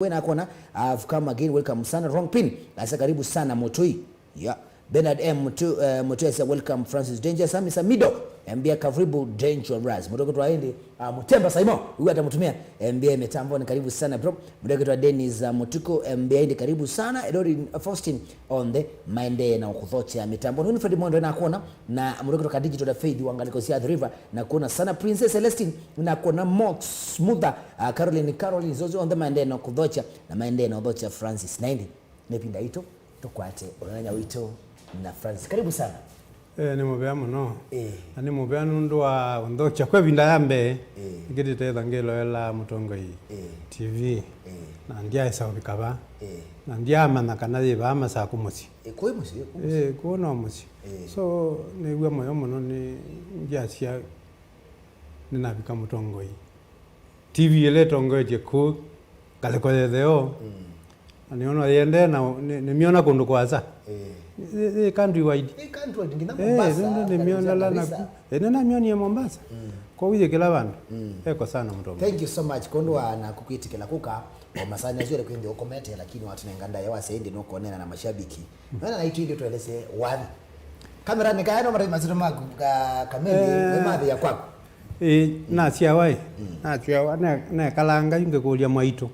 Winake, I've come again. Welcome sana. Wrong pin. Asa karibu sana Motoi. Yeah. Bernard M. Motoi asa welcome Francis Danger. Sami Samido. Mbia karibu Dangerous. Mdogo tu aende. Mutemba Saimo. Huyu atamutumia. Mbia mitambo ni karibu sana bro. Mdogo tu Dennis Mutuko. Mbia ende karibu sana. Edori Faustin on the Mande na ukuthocha mitambo. Nuni Fred Mondo na kuona. Na mdogo tu Digital da Faith wangaliko the River. Na kuona sana Princess Celestine. Na kuona Mox Smoother. Caroline Zozo on the Mande na ukuthocha. Na Mande na ukuthocha Francis. Naindi. Nepinda ito. Tukwate. Onanya wito na Francis. Karibu sana. Ni mubea muno. Ani mubea nundu wa undocha kwe binda yambe. Ngiri tetha ngelo ela mutongoi. TV. Na ndia isa ubikaba. Na ndia amana kanadi ba amasa kumusi. Kwe musi? Kuona musi. So ni uwe moyo muno ni ndia siya ninabika mutongoi. TV ele tongoi jeku kaleko dedeo. Ani ono yende na nimiona kundu kwaza. Country wide. Country wide ngina Mombasa. Nimiona la na. Nena mioni ya Mombasa. Kwa wije kila bandu. Eko sana mtomo. Thank you so much kondwa na kukitikela kuka. Masanya zile kwende ukomete lakini watu nenganda ya wasendi no kuonena na mashabiki. Maana na itu ile tueleze wapi. Kamera ni kaano mara mazito magu kamera wemadhi ya kwako. Na siawai. Na siawa na kalanga yunge kulia mwaito.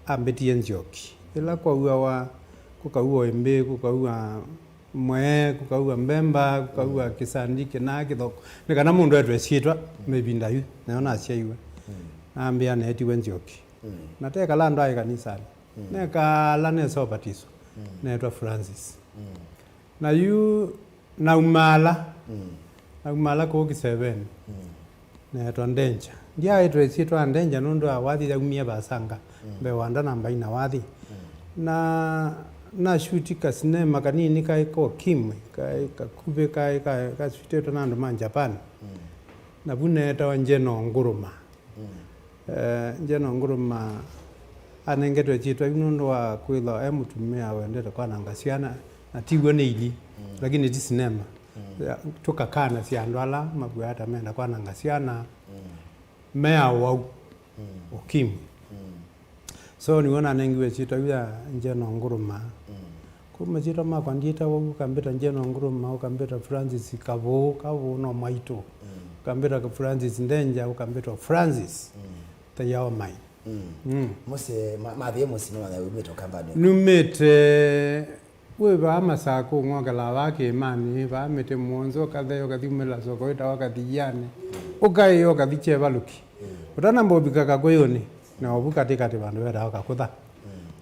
Ambetie njoki. Ila kwa uwa kukaua embe, kukaua mwe, kukaua mbemba, kukaua kisandike na kithoko. Nikana mundu wetu esietwa mebinda yu naona asia iwe. Ambia neti wenjoki. Nateka lando ai kanisani. Neka lane so batizo. Naitwa Francis. Na yu na umala. Na umala ko ki7. Naitwa Danger. Ndia etwa esietwa Danger nundu awathi ya umia basanga. Be wanda namba ina wathi. Na shuti ka sinema kanini kai ko kimwe kai kakube kai ka shuti to nando man Japan. Na buneta wanjeno nguruma. Njeno nguruma anengetwe chitwa inundo wa kwilo emutumia wendete kwa nangasiana na tigwe neili lakini ti sinema. Toka kana si andwala mabwata menda kwa nangasiana mea wau okimwe. So niona nengiwe chito ya njeno nguruma. Kuma chito makwandita wagu kambeta njeno nguruma ukambeta Francis kavo no maito. Kambeta Francis Danger ukambeta Francis tayawa mai. Mose mavye mose no na umeto kambani. Numete we ba masako ngogala wake mani ba mete monzo kadheyo kadhimela soko ita wakati yane. Ukayo kadhiche baluki. Utana mbobika kagoyoni. Na wabuka tikati bandu wera wakakutha.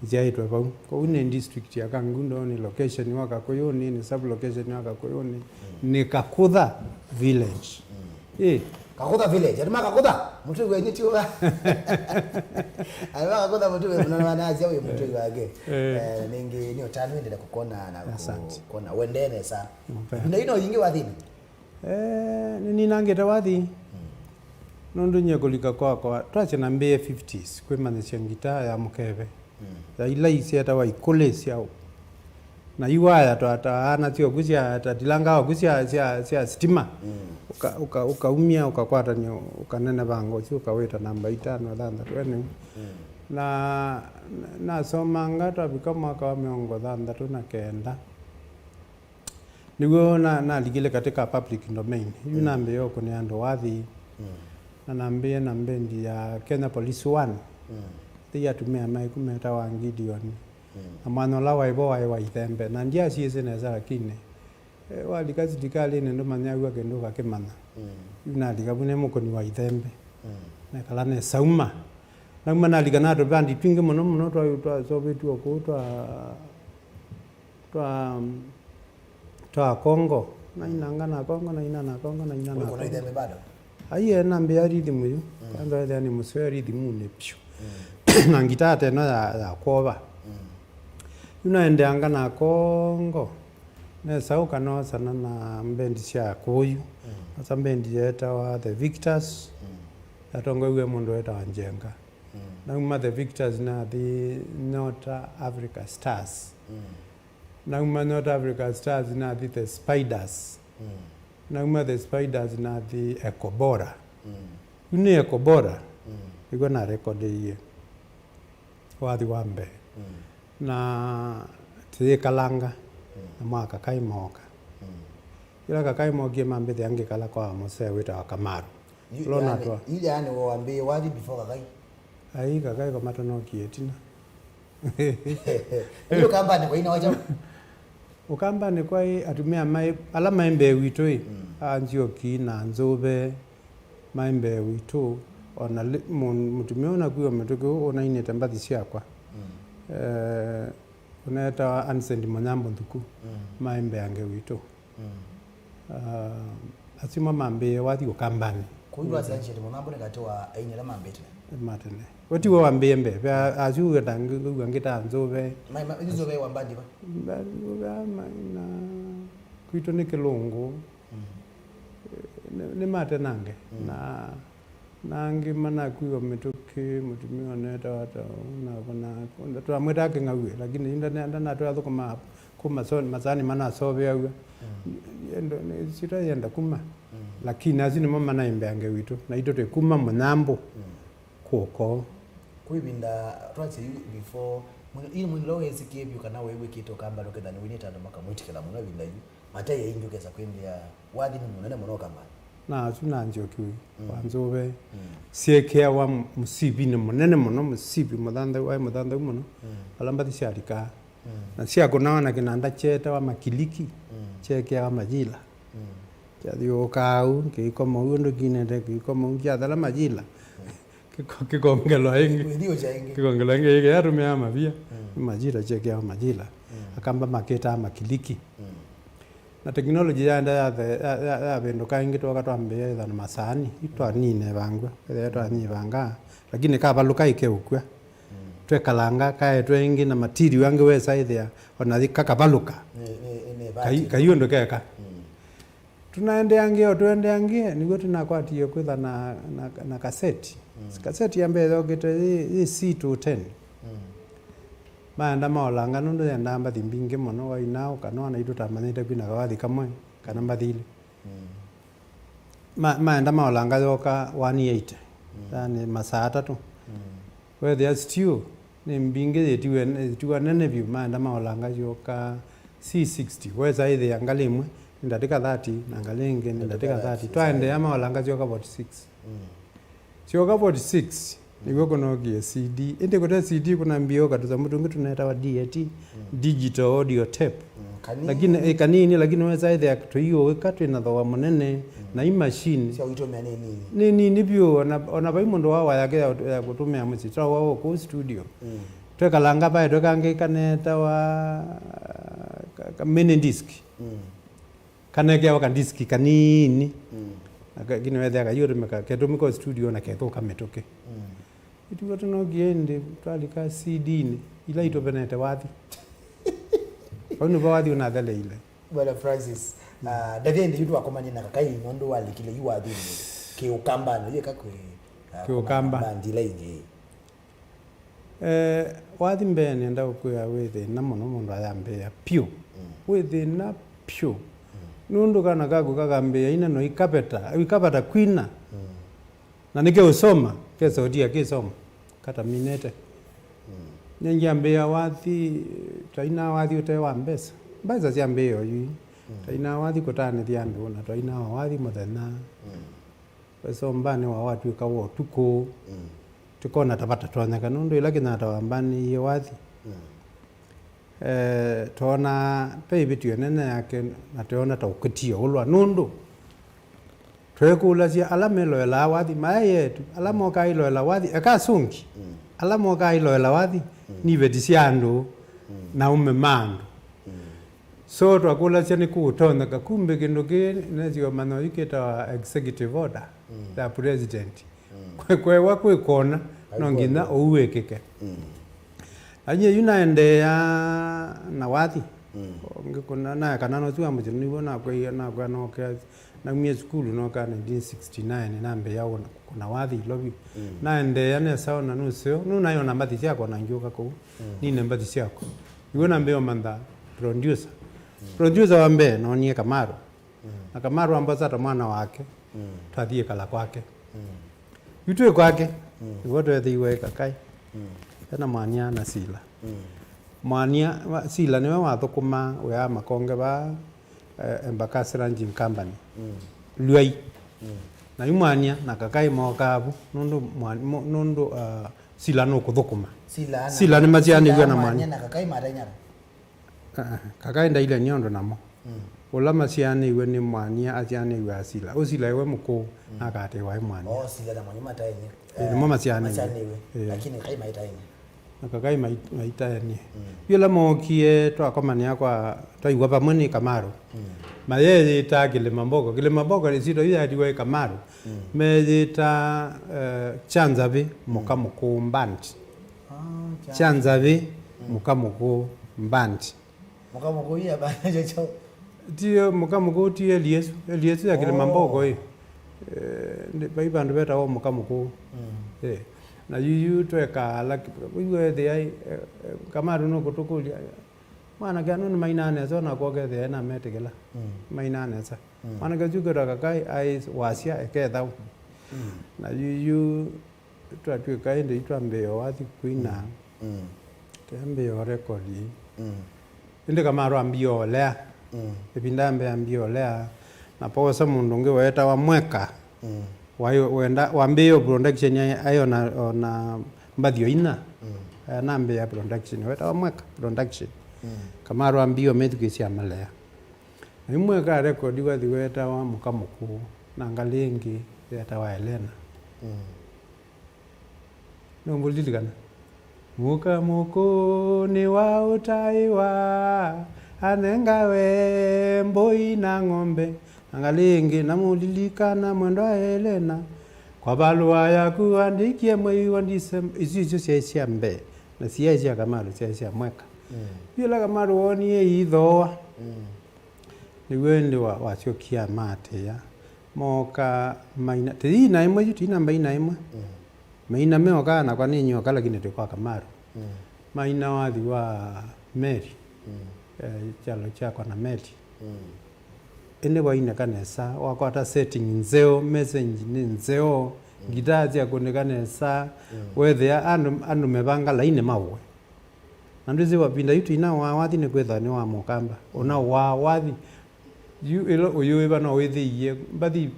Jaitwe bau. Ko une district ya Kangundo ni location wakakoyoni ni sub location wakakoyoni ni Kakutha village. Kakutha village. Adima Kakutha. Mtu wenye tiwa. Adima Kakutha mtu wenye mnaanazi au mtu wake. Ningi ni otanu ende kukona na kukona wendene sa. Ndio ino yingi wathini. Ni nangeta wathi. Nondo nyekolika kwa twache na mbe 50s kwemanisha ngita ya mukebe ya ila isi ata wa ikolesi yao na iwaya to ata ana tio kuzia ata dilanga kuzia sia stima ukaumia ukakwata ni ukanena bango si ukaweta namba 5 dhanda twene na soma ngata bikama kwa miongo dhanda tuna kenda nigo na ligile katika public domain yunambe yoko ni ando wathi na nambendi ya Kenya Police 1. Tia tumia mai kumeta wa Gideon. Amano la waibo wa ithembe na ndia siese na za kine. Wali kazi dikali ndo manyawa kendo kakemana. Yuna likabune muko ni wa ithembe. Na kala ne sauma. Na mana ligana do bandi twinge mono twa so betu ko twa Kongo. Na inangana Kongo na inana Kongo na inana. Uko na ithembe bado? Aiye nambe arithimu yu kwanza yani muswe arithimu ne pyo na ngitate no ya koba ende anga na Kongo ne sauka no sana na mbendi cia kuyu asa mbendi yeta wa the Victors atongo we mundu eta wanjenga na the Victors na the North Africa Stars na North Africa Stars na the Spiders na the Spiders na the Ekobora. Uni Ekobora iko na record hiye wathi wa mbere na tikalanga na mwaka kaimoka ila kakaimokie mambithi angikala kwa musee witawa Kamaru lona twa ile yani waambie wathi before kakai ai kakai kwa matanokie tina hiyo kamba ni kwa ina wacha ukamba ni kwa atumia mai ala maembe witoi Anzioki na Nzobe maembe witu ona mutumiona kuyo metoke ona inete mbathi ciakwa unaeta Ansend Monyambo Nthuku maembe yange witu asima mambe wathi ukambani kuiwa Ansend Monyambo nekatoa ainyela mambe tena matene wati wa mbembe pa azu tangu ngita Nzobe Nzobe wambandi ba na kuito ni Kilungu ni mate nange na nangi mana kuyo metoke mutumio neta wata una to amweta ke ngawe lakini inda na to athukuma kuma son mazani mana sobe awe endo ni sita yenda kuma lakini azini mama na imbe ange witu na ito te kuma Monyambo koko kuibinda twatse before ili munlo yesikie byo kana wewe kito kamba lokeda ni winita ndo makamwitikela muno binda yu mata yeyinjukeza kwendya wathi ni munene muno kamba na tuna Nzioki wa Nzobe siekea wa musibi ni munene muno musibi muthanda muno alambathi ciarika na ciakunaona kinanda cheta wa Makiliki chekea wa Majila chathio kau kikoma undo kinende kikoma ungiathala Majila kikongelo ingi yatumia mavia Majila chekea wa Majila akamba maketa Makiliki na teknology ya vendo kaingi toka twambia ithana masani itwanine bangwa twani banga lakini kabaluka ikeukwa twekalanga kae twengi na material yange wesa ithia ona kakabaluka kayo ndo keka tunaendeangie nigo tunakwatie kwitha na cassette cassette ya mbere ogete C210 maanda maolanga nundu yenda mbathi mbingi muno wa inao kanona itu tamanyite kwina gawathi kamwe kana mbathile maanda maolanga yoka 180 yani masaa 3 where there stew ni mbingi yetiwa nene view maanda maolanga yoka C60 weza ile angalimwe ndatika 30 na ngalenge ndatika 30 twaende ama maolanga yoka 46 yoka 46 nigo konogie CD ende kote CD kuna mbio katuza mutungi tunaita wa DAT digital audio tape lakini kanini lakini weza ile aktoyo wekatwe na thawa munene na i machine cia uitomea nini nibyo ona bai mundu wa yake ya kutumia musitra wao ku studio twekalanga pa twekange kaneta wa mini disc kaneke wa disk kanini lakini weza akayore meka ketumiko studio na kethoka metoke ituwa tunogiende twalika CD ni ila itobenete wathi onu wathi unathele ile bwana Francis davende yutu akomanya na kakai nondo walikile yu wathi ke ukamba ile kakwe ke ukamba bandila ingi wathi mbene nda kuya withe na muno mundu ayambia pio withe na pio nundu kana kagu kakambia ina no ikapata kwina na nike usoma kesa odia kisoma kata minete nyangiambia wathi taina wathi utewa mbesa mbaza ciambio yu taina wathi kutane thiandu na taina wathi muthena so mbane wa watu kawo tuko tukona tapata twanya kanundu ila kina tawambani hiyo wathi tona peibitio nene yake na tona taukitio ulwa nundu twekulasia alamelo la wathi mae yetu alamo kailo la wathi akasungi alamo kailo la wathi ni vetisiandu na umemandu so twakulasia ni kutonda kakumbe kindu ki nezio mano iketa executive order the president kwe wakwe kona nongina ouwekeke aje yunaendea na wathi ngikuna na kanano tu amujini bona kwa no kwa na mie skulu no ka 1969 nambe yao kuna wathi lobi naendea ne sawa na nusio nuna yona mbathi yako na njoka ko nine mbathi yako yona mbeo manda producer wambe no nie Kamaru na Kamaru ambaza ta mwana wake twathie kala kwake yutwe kwake wote thiwe kakai na mwania na sila mwania sila niwe wathukuma we makonge ba Embakasi Ranching Company Luai na imwania na kakai mokabu nundu sila no kuthukuma sila ni maciani gwa na mwania na kakai maranyara kakai ndaile nyondo namo Ola maciani iwe ni mwania aciani iwe asila usila iwe muko akate wa mwania sila na mwania mataini ni mama ciani iwe lakini kai maitaini nakakai maitaini yula mokie twakomania kwa twaigwa pamwe ni Kamaru mayeyita Kililimbi ni sito ida diwe Kamaru meyita chanzavi mukamuku mbanti chanzavi mukamuku mbanti mukamuku ya bana cho Dio mukamuku ti Eliesu ya Kililimbi bai bandu beta o mukamuku na yuyu tweka la wiwe the ai Kamaru no kutukulia mana ganu mainane zona kogethe na metegela mainane sa mana gajuga kakai ai wasia ekethau na yuyu twatwika inde itwambeo wathi kuina tembe rekodi inde Kamaru ambio lea epindambe ambio lea na posa mundu nge weta wa mweka wayo wenda wambeo production ayo na mbathio ina nambe ya production weta wa mweka production Kamaru ambio metukisia malea imwe ka record wa thiweta wa mukamuku na ngalingi yeta wa Elena no mbulilikana mukamuku ni wa utaiwa anengawe mboi na ng'ombe ngalingi namulilikana mwendo wa Elena kwa balua ya kuandikia mwezi wa Disemba isicho cia mbe na cia Kamaru cia mweka Yula Kamaru woni ithoa ni wende wa chokia mate ya moka maina tina imwe tina maina imwe maina meoka na kwa ninyo kala kinete kwa Kamaru maina wathi wa Mary chalo chako na Mary ende waina kanesa wakwata setting nzeo message ni nzeo gidazi akonekanesa wethe andu mebanga laine mawe nanduzi wapinda yitu ina wathi ni kwetha ni wa mukamba ona wathi yu ilo uyoiba no withiye bathi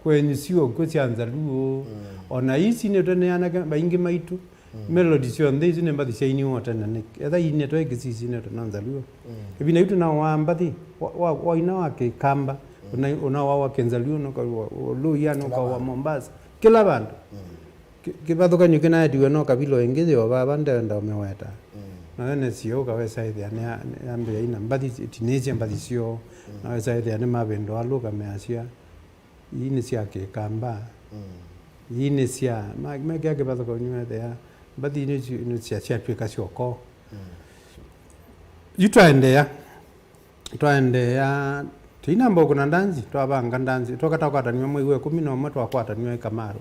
kwenyisio kucianza luo ona isi ne tone ana baingi maitu melody sio ndizi ne bathi shaini wota na etha ine to ekisisi ne tonanza luo ibina yitu na wa bathi wa ina wake kamba ona wa kenza luo no kwa lu ya no kwa Mombasa kila bandu kibathuka nyukina diwe no kabilo engeze wa banda nda umeweta na nene sio kawesa hithi ane ambe ina mbathi teenage mbathi sio na wesa hithi ane mabendo aluka measia ini sia ke kamba ini sia mege ke batho ko nyuma ya mbathi ini sia tweka sioko twaendea tina mbogo na ndanzi twabanga ndanzi twakata nyuma mwe 11 twakwata Kamaru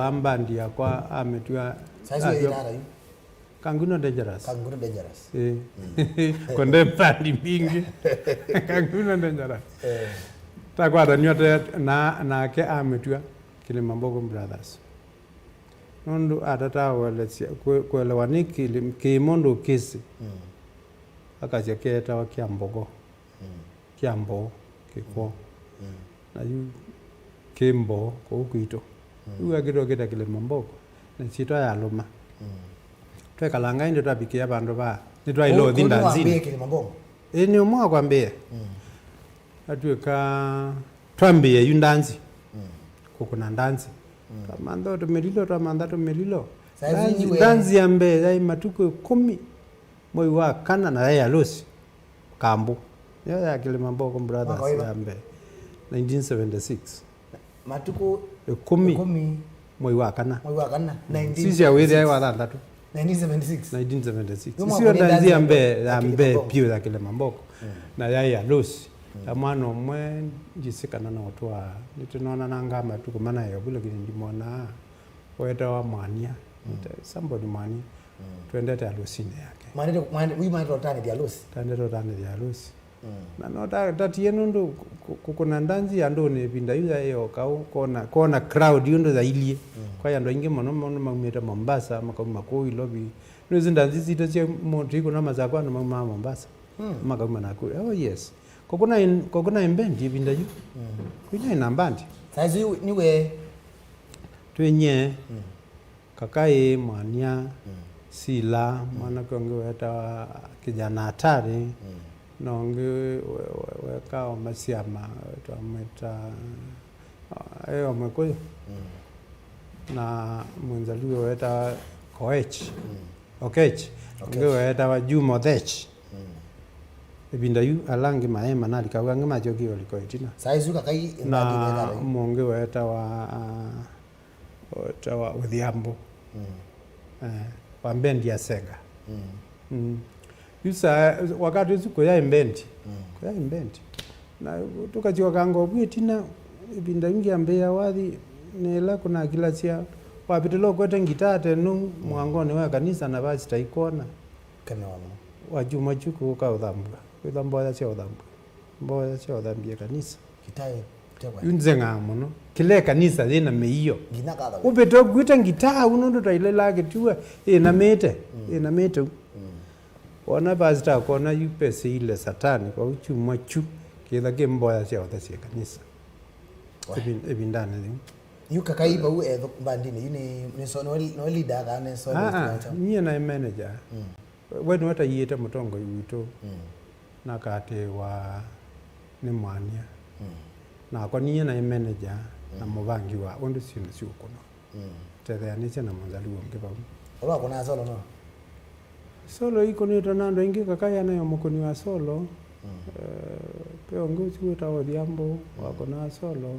ambandi yakwa ametwa Kanguno dangerous. Konde pandi mingi. Kanguno dangerous. Takwata nyote na ke ametwa Kililimbi brothers. Nondo atata wale kuelewane Kimondo kesi. Akaja keta wa Kiambogo. Kiambo kiko. Na yu Kimbo ko kuito. Uga kita Kililimbi. Na sitwa ya luma. Twekalanga inde twabikia bandu ba nitwailo thindanzini ni umwa kwambia atweka twambie yundanzi kukuna ndanzi kamando tumelilo ndanzi ambe dai matuko 10 moi wa kana na ya losi kambu ya Kililimbi brothers ambe 1976 matuko 10 moi wa kana sisi ya wewe wa tatu 1976 sio ndanzi ambe pio za Kililimbi na ya losi amano mwe jisikana na watu wa nitunaona nanga matuko maana ya bula kindimona weta wa mwania somebody mwania twendete alosine yake mwana huyu mwana rotani dia losi tandero tane dia losi na no tatie nundu kuna ndanzi ando ne binda yuza yo kona crowd yundo za ilie kwa yando inge mono mameta Mombasa makoma ko ilobi no zindanzi zito cia montiko na mazakwa na mama Mombasa makoma na ko oh yes kokuna imbendi binda yu kunya inambandi saizi niwe twenye kakai mwania sila mwana konge weta kijana hatari nonge weka masiama tuameta ayo mkoyo na mwenzaluo weta Koech Okech nge weta wa Jumo Thech ebinda yu alangi maema nali kawange majoki olikoitina saizi kakai na monge weta wa Odhiambo wa mbendi ya Sega yusa wakati usiku ya imbendi kwa imbendi na tukachwa kango bwitina ibinda wingi ambea wathi nela kuna kila sia wapitelo kwete ngitate nu mwangoni wa kanisa na basi taikona kana wamo wajuma chuko ka udhambwa ya sia udhambwa mboya sia udhambia kanisa kitaye yunzenga muno kile kanisa lina meiyo ginakala ubeto gwita ngitaa unondo tailela kitua na mete ona bazita kona yupese ile satani kwa uchuma chu kila gemboya sia utasia kanisa ebindana ni yuka kaiba u bandini ni so no leader ga ne so mie na manager wewe wata yete mutongo yuto na kate wa ni mwania na kwa niye na manager na mubangi wa ondo sino kuno tete aniche na mwanzalu ngepa oba kuna solo iko ni tonando ingi kakaya nayo mukoni wa solo peo nguchi uta Odhiambo wako na solo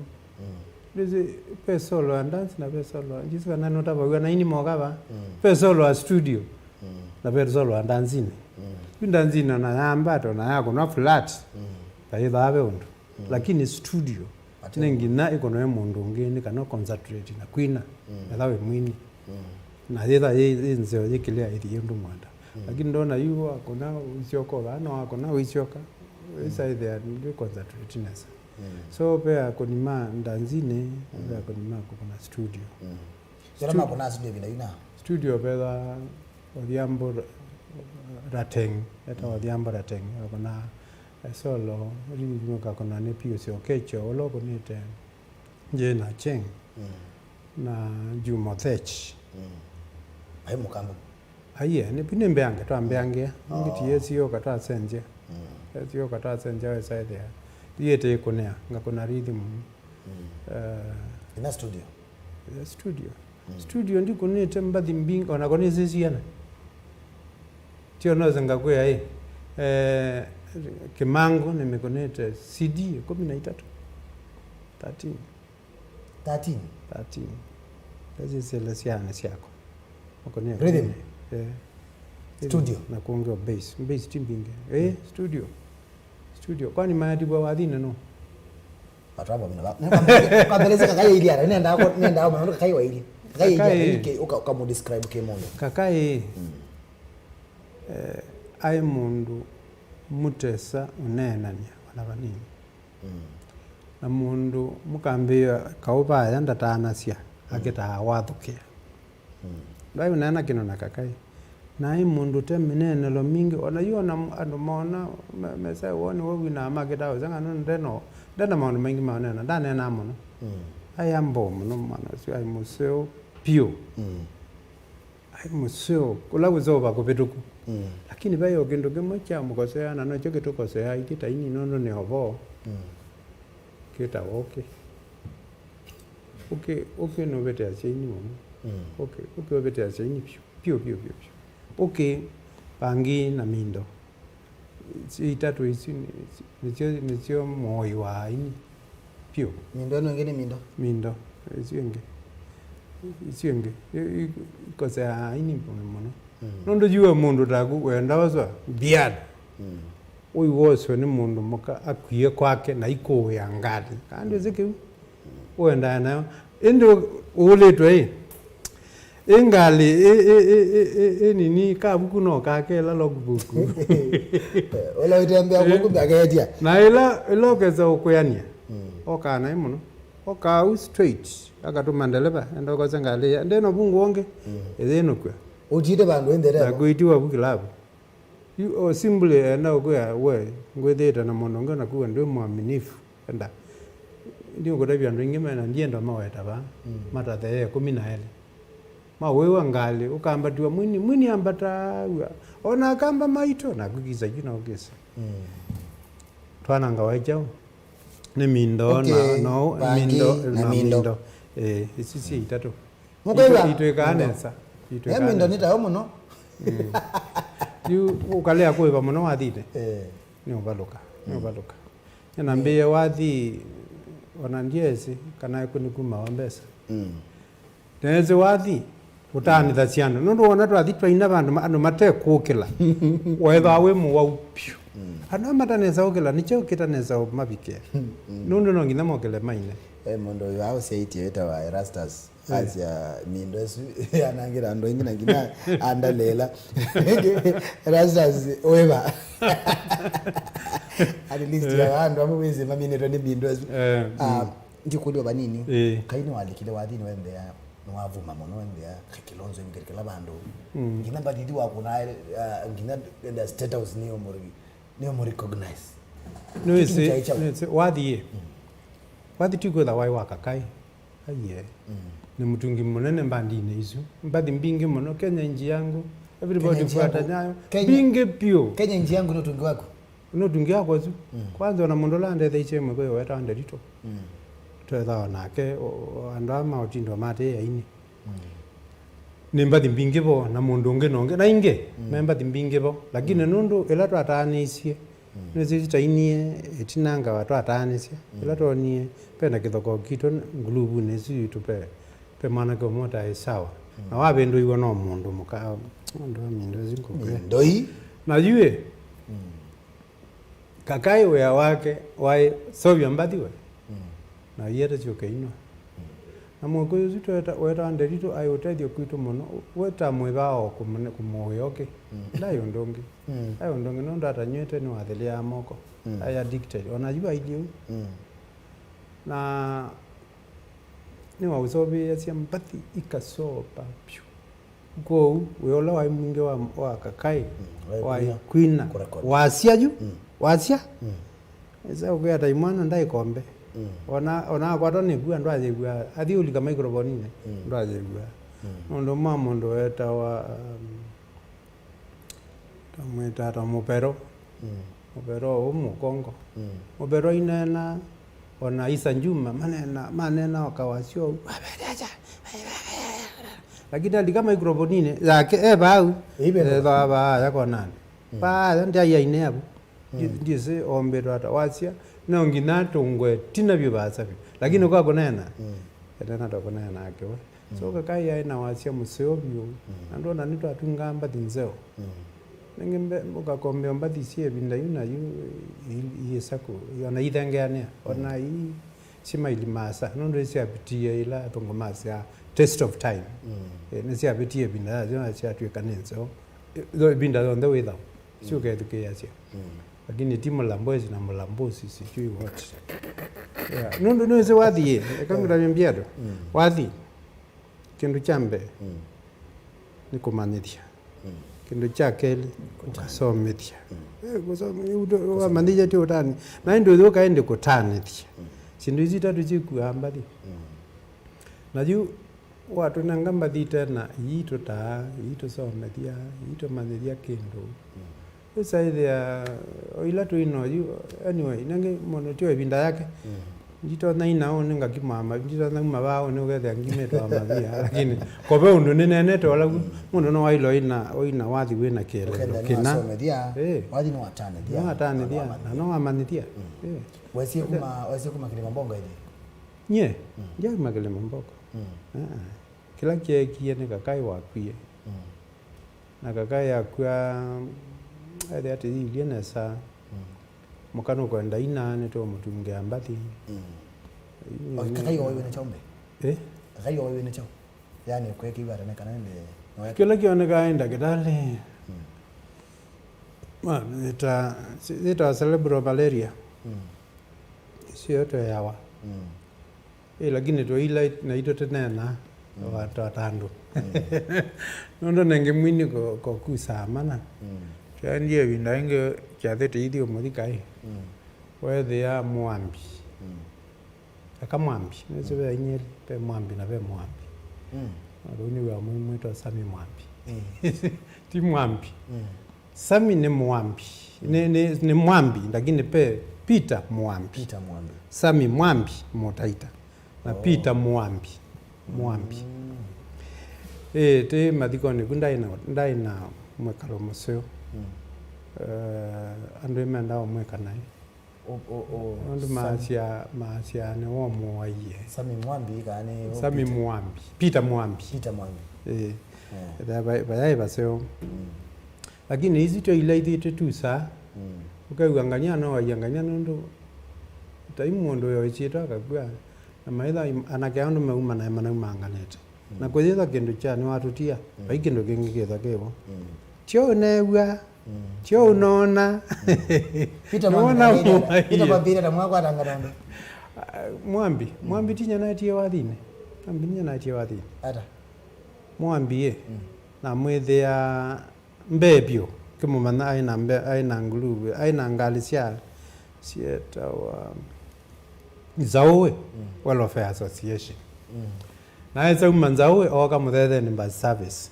dizi pe solo and dance na pe solo jisi kana nota ba na ini mogaba pe solo a studio na pe solo and dance ndanzina na yamba to na yako na flat baida abe undu lakini studio nengina iko no mundu ngeni kana concentrate na kwina alawe mwini na yeda yenzo yekile iri yendu mwanda lakini ndona yuwa kuna usioko bana kuna usioka isa there ni concentrate nasa so pe akonima ndanzine pe akonima kuna studio yala kuna studio bila ina studio pe da Odhiambo Rateng eta Odhiambo Rateng kuna solo ringa kuna ne pio sio kecho logo nite je na cheng na Jumo Thech ai mukambo aiye ne pine mbeange to ambeange ngiti yesio kata senje yesio kata senje we side ya yete kunea ngakona rhythm ina studio studio ndi kunete mbadi mbinga ona kone sisiana tio noza ngakwe Kimango nimekonete CD 13 kazi selesiana siako ukonia rhythm studio na kuongea bass timbinge studio kwani maadibwa wadhina no patraba mina kabeleza kakaya ili ara nenda au maana kakaya ili kakaya ili ukamu describe kemondo kakaya ai mundu mutesa unenania wana vanini na mundu mukambia kauba yanda taanasia akita wathukia ndai unena kino na kakai na ai mundu teminene lo mingi ona yona andu mona mesa woni wowi na magida uzanga no ndena maundu mengi maunena ndane na muno ai ambo muno mana si ai museo pio ai museo kula kuzoba kupetuku lakini bayo kendo kemocha mukosea na no choke tukosea ikita ini nono ne hobo kita okay no bete asini muno okay bete asini pio okay pangi na mindo si tatu isi ni sio moyo wa ini pio mindo no ngene mindo isienge kosea ini muno nondo jiwe mundu tagu wenda wazo Biado uyu wose ni mundu muka akwiye kwake na iko ya ngati kandi zike wenda nayo endo uletwe engali nini kabuku no kakela logbook ola itembea huko bagaetia na ila keza ukuyania okana imuno oka straight akatuma ndeleba endoko zengali ndeno bungu onge ezeno kwa ujide bandu endere na kuitiwa bukilabu you simply na okuya we ngwetheta na mono ngana kuwa ndio mwaminifu enda ndio kodabya ndo ngimena ndienda maweta ba matathe 12 mawewa ngali ukambatiwa mwini ambata ona kamba maito na kugiza kina ogesa twana ngawajao ne mindo okay. no mindo isisi itatu itwe kanesa itwe mindo nita omuno yu ukalea kuiva muno wathite ni uvaluka nambie wathi ona ndiesi kana kunikuma wa mbesa neze wathi utanitha ciana nundu wona twathi twaina bandu andu matekukila wetha wi muwa upyu ana mataneza ukila nicho kitaneza mabike nundu no ngina mokele maine mondo yao seiti eta wa Erastus asia mindosu anangira ndo ingina ngina andalela Erastus weba at least ya bandu amwezi mamine to ni mindosu ndikuliwa banini kaini walikile wathini wembe ya nwavuma mono wembe ya kilonzo imgerikela bandu ngina badidi wakuna ngina the status niyo mo recognize no ise wathi tukwetha wai wakakai aiye ni mutungi munene mbandine isu mbathi mbingi muno Kenya nji yangu everybody fuata nyayo mbingi pio Kenya nji yangu no tungi wako no tungi wako zu kwanza na mundu lande thaichemwe kwa weta nderito twetha nake andama otindo mate yaini ni mbathi mbingi bo na mundu ungi nonge na inge mbathi mbingi bo lakini nundu ila twatanisie nezi tainie etinanga watu atanisia ila tonie pena kithoko kito ngulubu nezi tupe pe mana ko mota isawa na wabendo iwa no mundu muka ndo mindo zinkoke ndoi na yue kakai we wake wai sovya mbadiwe na yete choke ino na mwako yuzito weta nderito ayotedio kuito mono weta mwebao kumoyoke ndayo ndongi ayo ndongi nondo atanywete ni wathelia moko aya addicted onajua ilio na ni wausobi yasia mpathi ikasopa pyu go weola wa mwingi wa kakai wa kwina wasia ju wasia eza ukuyata imwana ndai kombe ona kwato ni bua ndo azegua athi ulika microphone ne ndo azegua ndo mamo ndo eta wa tamweta ta mupero umukongo mupero inena ona Isa Njuma manena wakawasio lakini alika microphone ne yake bau baba yako nani ba ndia ya ine abu ndise ombero ata wasia na ngina tungwe tina byo basabi lakini kwa kunena tena to kunena akewe so kakai ya ina wasia museo byo ando na nito atungamba dinzeo ngembe muka kombe mbadi sie binda yuna yu yesako yana idangane ona yi sima ilimasa nondo isi apitie ila tongomasa test of time nisi apitie binda zona sia tukanenzo do binda on the way down sio ke tuke yasia lakini timu lambozi na mlambozi sijui what nondo nose wathi kama ndambiado wathi kindu chambe ni kumanithia kindu cha keli kusomethia kusoma mandija ti utani na ndio thoka ende kutanithia sindu hizi tatu chikuambali najua watu nangamba tena yito somethia yito manithia kindu esa ile ila tu ino anyway nange monotio ebinda yake njito na inao ninga kimama njito na mabao ni ugethe ngimeto amabia lakini kobe undu nene to la mundu no wailo ina wathi wina kele kina wathi no watane dia na no amanithia wasie kuma kile mambonga ile nye ndio magele mamboko kila kieki ni kakai wakwie na kakai akwa ade ati iliena sa mukano kwenda ina ne to mutunge ambati kakai wewe na chombe kakai wewe na chombe yani kweki bara kana nde kila kioneka enda kidali ita cerebral malaria sio to yawa lakini to ila na ito tenena watu watando nondo nenge mwini ko kusamana chandia windange chathete idio modikai whether ya mwambi akamwambi nese nyeri pe mwambi na pe mwambi runi wa mwito sami mwambi ti mwambi sami ni mwambi ni mwambi lakini pe Peter mwambi sami mwambi motaita na Peter mwambi te madikoni kundai na mwekalo museo ando imenda mweka naye ando maasia ne wo mwaye sami mwambi Peter mwambi bayai baseo lakini hizi to ile ite tu sa ukaianganya no wayanganya ndo taimundo yo ichita kakwa na maitha anakeando meuma na mana manganete na kwetha kindu cha ni watutia bai kindu kingi ketha kevo tio newa tio nona Peter babira na mwako atangana mwambi tinya na tie wathine ambinya na tie wathine ata mwambi na mwethia mbebio kimumana aina nguluwe aina ngalisia sieta wa Zawe Welfare Association na eza umanzawe oka muthethe ni bus service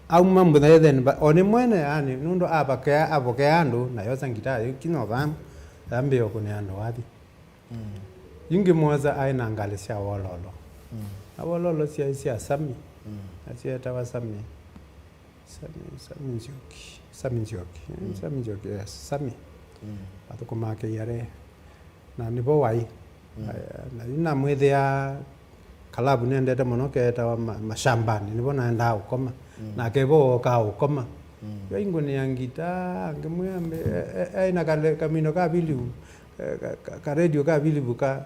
au muthethe ni one mwene yani nundo apoke andu na yosa ngita kino gam ambe okune andu wathi yingi mwaza aina ngalisia wololo awololo sia sami asieta wa sami njoki yes sami atukomake yare na nibo wai na ina mwethia kalabu nendete muno keta mashambani nibo naenda ukoma na kebo ka ukoma yo ingone yangita ngemwambe aina kale kamino ka bilibu ka radio ka bilibu ka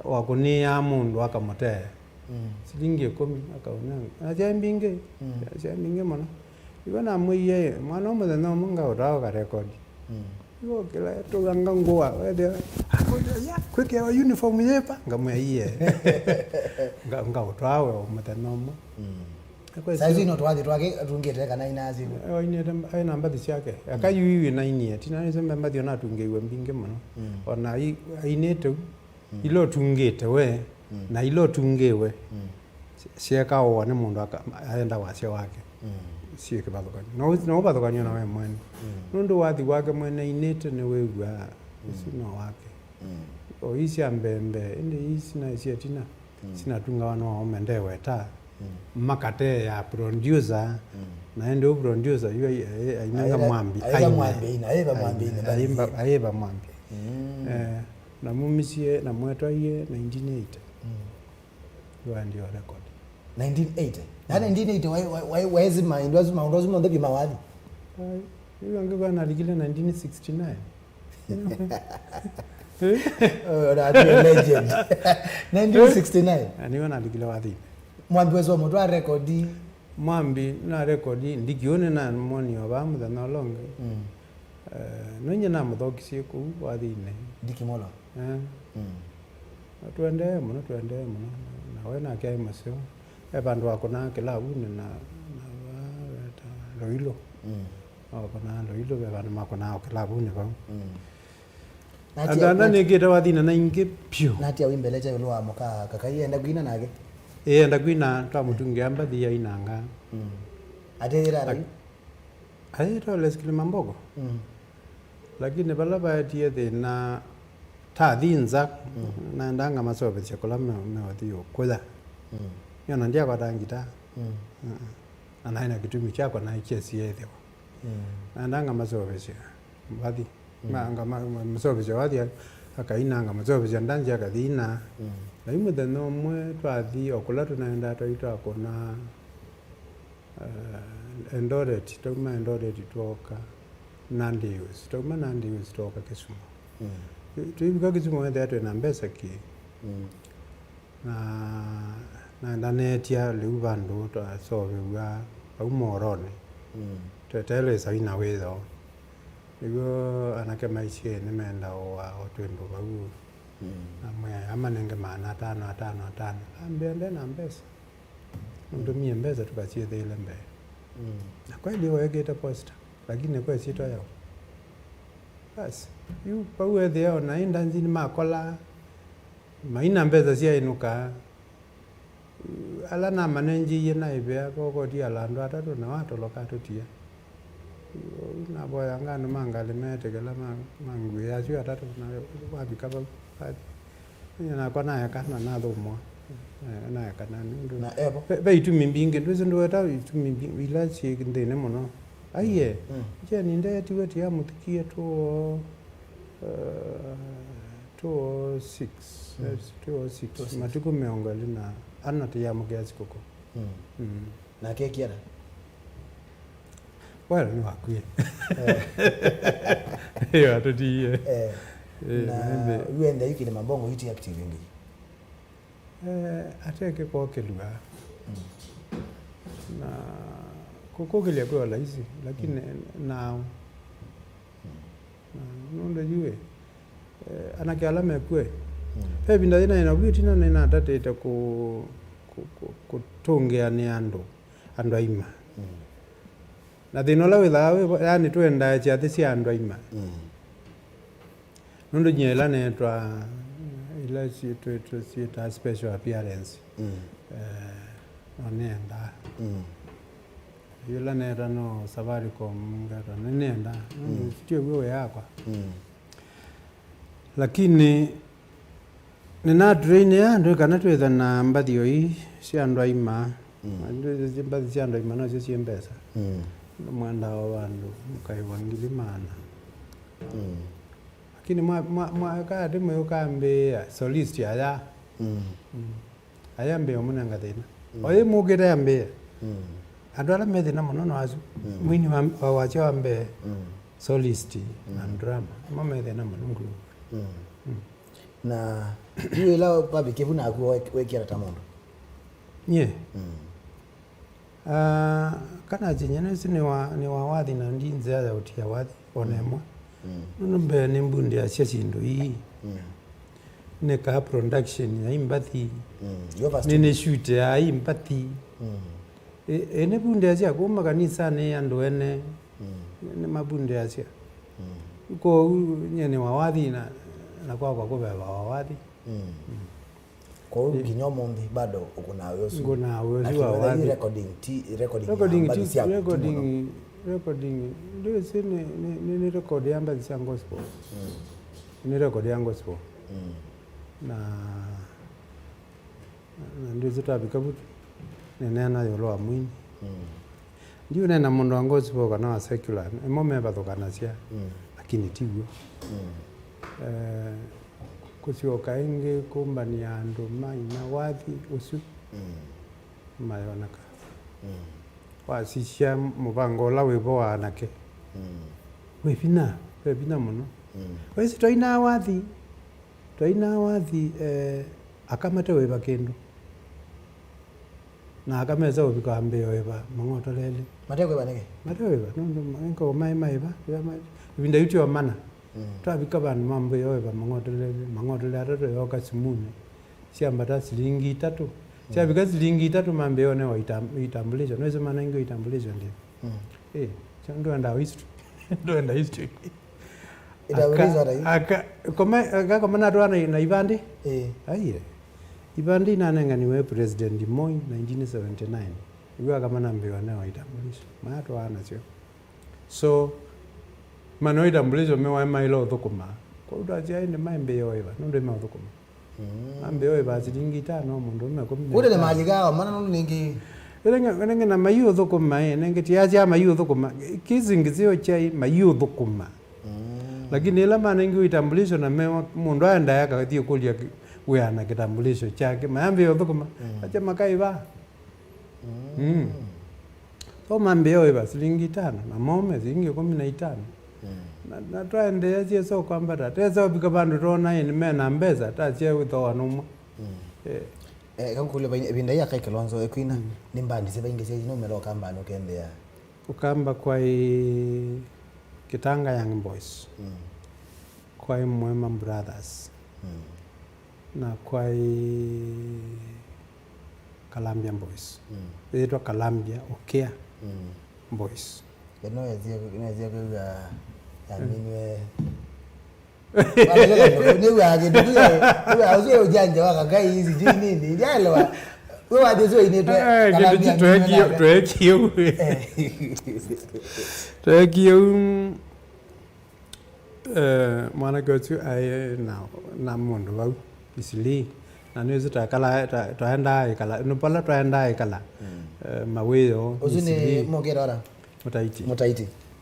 wakunia mundu akamote silingi 10 akaona ajambinge mana ibona mwiye mwana mwe na munga urawa ka record yo kila to ganga ngoa wede ya kweke wa uniform yepa ngamwe iye nga utawe umutanomo saizi no twathi twake tungete kana inazi ine aina mbadi yake akayiwi na inie tina sembe mbadi ona tungeiwe mbinge muno ona aineto ilo tungete we na ilo tungewe sieka one mundu aenda wasio wake sie ke bathokani no bathokani na we mwene nundu wathi wake mwene inete ne wegwa sino wake o isi ambembe inde isi na isi tina sina tunga wano omendewe ta makate ya producer na ende producer yo ainanga mwambi aiba mwambi na mumisie na mweto ye 1980 yo ndio record 1980 na 1980 wezi maindozi ndo bima wadi hiyo angekuwa analikile 1969 that legend 1969 aniona analikile wadi mwambi wezo mtu rekodi mwambi na rekodi ndikione na moni obamu da no long nonye na muthokisie ku wathine ndikimola tuende muno na wena kai masio ebandu wako na kilabu na loilo akona loilo bebandu mako na kilabu ni ba andana negeta wathina na inge pio natia wimbelecha yolo amoka kakai enda gwina nage enda gwina twamutunge ambathi ya inanga atera rai aito leskile mambogo lakini bala batie thina ta thinza na ndanga masobe chakula me wathio kwetha yana ndia kwa dangita ana ina kitumi chako na ichesi yethewa ndanga masobe cia wathi manga masobe cia wathi akainanga masobe cia ndanja akathina na imwe no mwe twathi okula tunaenda twaita kona Eldoret tuma Eldoret toka Nandius tuma Nandius toka Kisumu tuibuka Kisumu ndio na mbesa ki na na ndanetia riu bandu twacobiga au morone twetele saina witho niguo anake maicie ni menda o twindu bau amwe amanenge mana atano ambende na mbesa ndumie mbesa tukachie ile mbe na kweli wegeta posta lakini kwa sito yao basi yu bau etheo na inda nzini makola maina mbesa cia inuka ala na manenji yena ibea koko dia lando atatu na watu lokatutia na boya ngano mangale metegela mangu ya sio atatu na wabika ba na kona ya kana na domo na ya kana ndo na ebo be itumi mbinge ndo ndo eta itumi village ndene mono aiye je ninde tiweti ya mutikie to 206 matuko meongali na anati ya mugezi koko na kekiara well ni wakuye yo atoti na uenda hiki ni mabongo hiti active ngi ateke kwa kelwa na kukogelea kwa laisi lakini na nonde jue anakiala mekwe pe binda ina bwitina na tatete kutongea ni ando aima na thinola withawe yani twenda cha thisi ando aima nonde nyela netwa ila si ta special appearance onenda yula nera no Safaricom ngara nenda sio wewe yako lakini nina drain ya ndo kana twetha na mbathio hii cia ndo aima ndo mbathi cia ndo aima no cio ciembesa mwanda wa wandu mukai wangili mana lakini mwa kadi mwe ukambe solist aya aya mbe omunanga thina oye mugire ambe andu ala methina muno no azu mwini wa wacha ambe solist na drama mamethina muno nguru na yule lao pabi kevuna akuwekera tamondo nye kana jinyene ni wa wathi na ndinze ya utia wathi onemo mbe ni mbundi ya chindu hii ne ka production ya imbathi ne shoot ya imbathi ene bunde ya kuma kanisa ne ando ene ne mabunde ya ko nyene wa wathi na kwa kubeba wa wathi kwa hiyo kinyomondi bado uko na wewe uko na wewe wa wathi recording ndio sine ni record yamba za gospel ni record ya gospel na ndio zitabika butu nena yolo amwini ndio nena mundu wa gospel kana wa secular emome bathokana cia lakini tigwo kucioka ingi kumbania andu maina wathi ucu mayonaka wasisha mubango la webo wanake webina muno wesi toina wathi akamate weba kendo na akameza ubika ambe weba mangoto lele mateko baneke weba nko mai ba ibinda yuti wa mana twabika bantu mambo weba mangoto lele ato yoka simuni siambata silingi 3 siabika silingi 3 mambe yone wa itambulisho naweza maana ingo itambulisho ndio ndo anda history itauliza rai kama na toa na ibandi aiye ibandi nanenga niwe president Moi 1979 iwa kama na mbiwa na itambulisho maana toa na sio so mano itambulisho mewa mailo thukuma kwa udaja ine mambe yoiba ndo ma thukuma mambe yoiba silingi 5 mundu mekomine kule na maji gao maana ndo ningi Wenenge na mayu thukuma nenge tiaja mayu thukuma kizingizio chai mayu thukuma lakini ila maana ingi itambulisho na mewa mundu aenda yaka thio kulia we ana kitambulisho chake mambe yo thukuma acha makai ba so mambe yo iba silingi 5 na mome zingi 15 na twende yaje so kwamba tateza ubika bandu tona ni mena mbeza tache witho wanuma kakule binda ya kai Kalonzo ekwina nimbandi sebainge seji no melo kamba no kende ya ukamba kwa Kitanga Young Boys kwa Mwema Brothers na kwa Kalambia Boys inaitwa Kalambia Okea Boys no yazia ya minwe ni wage ndio auzo ujanja wakagai hizi jini nini ndialo wewe wadezo inaitwa Kalambia tuekio mwana gotu na mundu wau isili na nizo twaenda ikala nupala twaenda ikala maweyo uzuni mogerora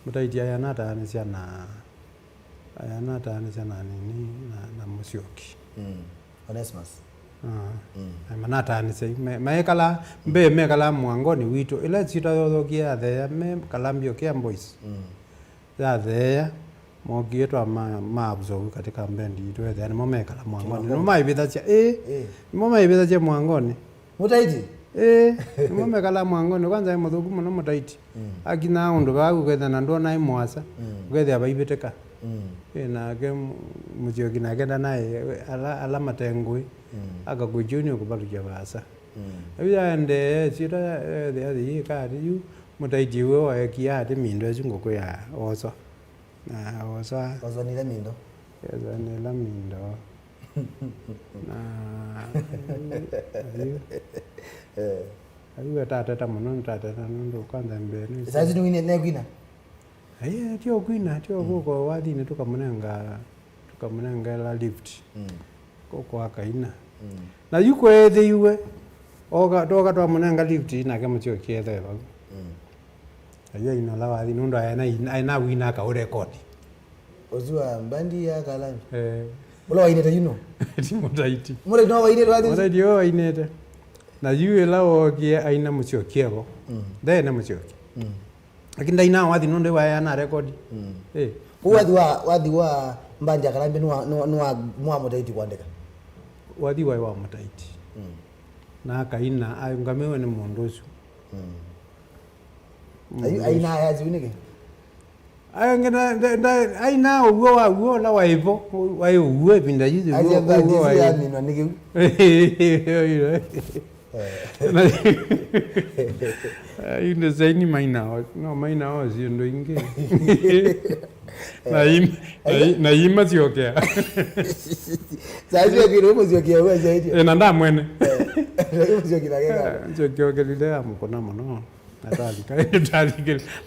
mutaiti ayanata anisiana nini na Musyoki Onesmus manata anise maekala mekala mwangoni wito ila chita yodokia there me Kalambia Okea Boys there mogietwa absorb katika bendi itu yani momekala mwangoni no maibitha cha momaibitha cha mwangoni mutaiti momekala mwangoni kwanza muthuku muno mutaiti akina undu bagu kwetha na ndo nai mwasa kwetha baibiteka na ke Musyoki na kenda naye ala matengui akagujuni kubaruja basa abiyande chira the kadi yu mutaiti wo ekia de mindo zunguko ya oso na oso ni lamindo na ayu tata muno tata ndo kwanza mbere sasa nini negwina tio kwina tio huko wadi ni tukamunenga la lift koko akaina na yuko ethe iwe oga toga twa munenga lift na ke Musyoki ethe ba ayo ina la wadi ndo aina wina ka record ozua mbandi ya Kalambia ulo waineta mutaiti mure no waineta wadi mutaiti waineta na yue la ogie aina Musyoki ego na Musyoki lakini ina wadi ndo wayana record wadi wa mbandi ya Kalambia no mutaiti kwandika wadi wa mutaiti na kaina ayungamewe ni mondosu aina ya ziunike ayangena aina uwo la waivo wayo binda yizi uwo wayo ni nwanike inde zaini maina o zindo inge na Musyoki sasa kile Musyoki wewe zaidi na nda mwene Musyoki na kega Musyoki lile amukona muno atalika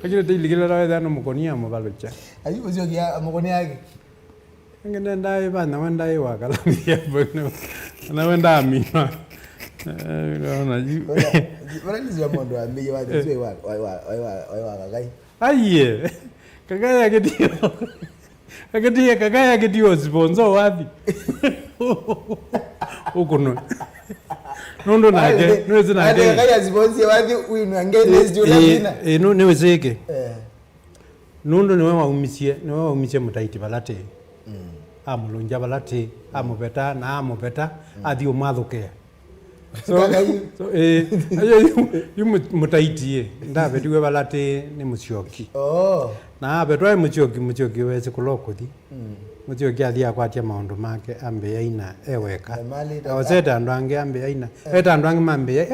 lakini tiligila rawe na mukonia mubalocha ayi Musyoki amukonia yake ngene ndai bana wenda iwa Kalambia bwana na wenda amina unaona wala nizwa mondo ambeje wadi sio wa kagai aiye kagaya kedio sponsor wapi ukuno nondo nake nweze nake kagaya sponsor wapi uyu ngene sio labina no newezeke nondo niwe waumisie mutaiti balate amulonja balate amubeta na amubeta adio mathukea yu mutaiti ndabetiwe balate ni Musyoki na betwa Musyoki wese kulokuthi Musyoki athia kwatia maundu make ambe aina eweka oseta andu ange ambe aina eta andu ange mambe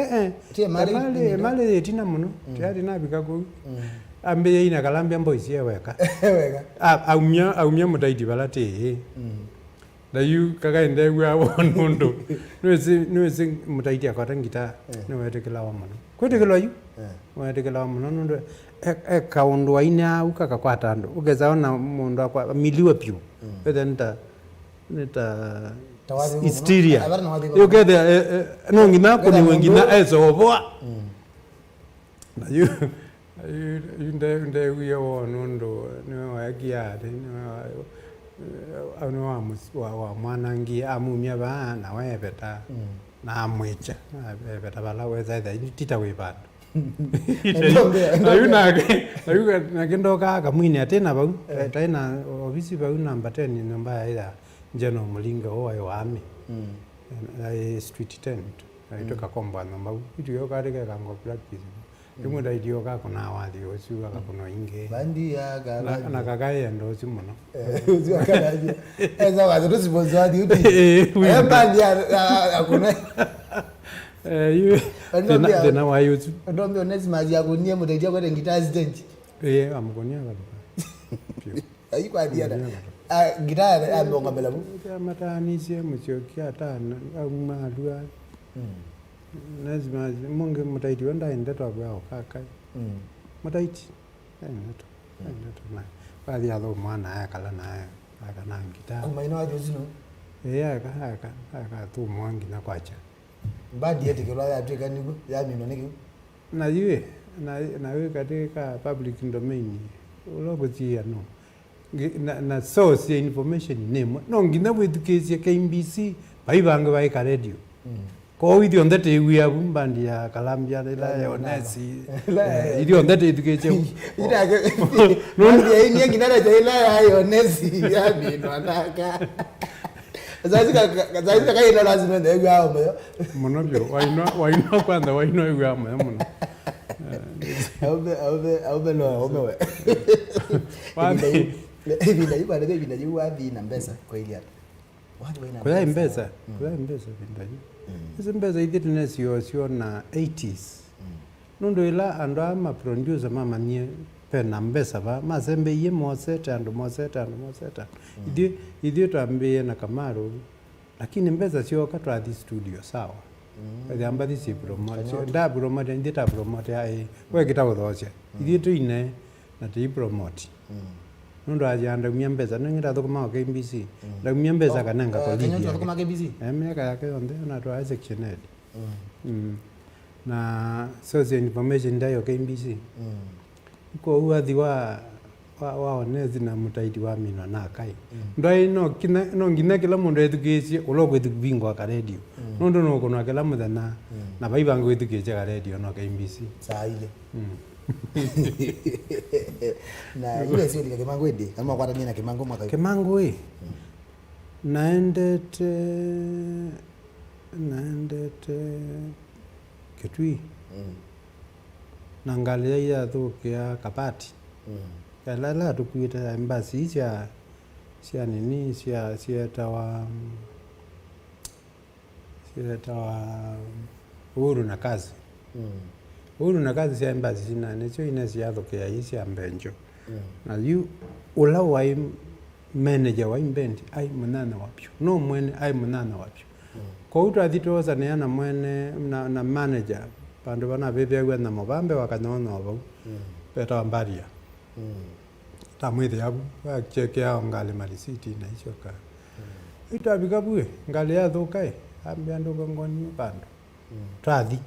mali tina muno tiari nabika ku ambe aina Kalambia Boys eweka aumia mutaiti balate na yu kagaende gwa wonondo nwese mutaiti akatangita nwetekela wa muno kwetekela yu mwetekela wa muno ndo kaundu aina ukakakwata andu ugezaona mundu akwa miliwe pyu nita hysteria yokethe nongina kuni wengina ezoboa na yu nde wiya wonondo niwe wakiade wa mwanangi amumia bana webeta na amwicha beta bala weza tita webana ayuna kindoka kamwini atena bau taina ofisi bau namba 10 namba ya General Mulinga oyo wami street 10 itoka komba no mau idio ka rike ka ngo practice rimwe da idio ka kuna wathi ucio ka kuna inge bandi ya ga na kakaye ndo ucio muno ucio kana eza wathi tusiponzo wathi uti bandi ya kuna you na wa yutu ndo mbio nesima ya kunia muteja kwa ngita stage amkonia ka ayi kwa dia gitaa ambonga bela bu matani sie muchokia tana au malua lazima munge mutaiti wanda indeto abao kaka mutaiti indeto na baadhi ya lo mwana akala na akana gitaa kumaina wajo zino aka tu mwangi na kwacha badi yete kilo ya Afrika nigo ya mino niki na yue na we katika public domain ulogotia no na source ya information name no ngina wethukicie KBC baibange bai ka radio ko idio ndete wiya bumbandi ya kalambia ila yonesi idio ndete edukicie no ndia ini ngina ja ila ya yonesi ya bino anaka zazi ka ina lazima ndio yao moyo monobyo waino kwanza waino yao moyo mono aube no omewe Ebina iba ndio ebina yu wathi na mbesa kwa ile hata. Watu waina. Kwa mbesa binda. Hizo mbesa hizi sio na 80s. Nundo ila ando ama producer mama nie pena mbesa ba mazembe ye moseta. Idio tambie na Kamaru. Lakini mbesa sio katwa di studio sawa. Kwa amba di si promote. Da promote ndi ta promote ai. Wewe kitawodhoche. Idio tu ine na ti promote. Nundo ajanda miambeza ngira thukuma kwa KBC nda miambeza kananga kwa ligi Kenya thukuma KBC miaka yake onde na to section head na source information ndayo KBC ko uathi wa onezi na mutaiti wa mino na kai ndai no ngina kila mundu ethukicie ulogo ethubingwa ka radio nundo no kono kila muthana na baibango ethukicie ka radio no KBC saa ile na ile sio lika Kimango ende kama kwa tani na Kimango mwaka Kimango naendete Kitui nangalia ya thukia Kapati kalala tukuita embassy sia nini sia tawa uhuru na kazi Ulu na kazi sia embassy sina necho inesi ya thokea isi ambenjo na yu ula wa manager wa imbendi ai munana wapyo no mwene ai munana wapyo kwa utu athitoza ne ana mwene na manager pandu bana bebe gwa na mobambe wakanono abo peta ambaria tamwithe abu cheke ya ngali malisiti na hicho ka itabikabwe ngali ya thokai ambia ndo ngoni pandu twathi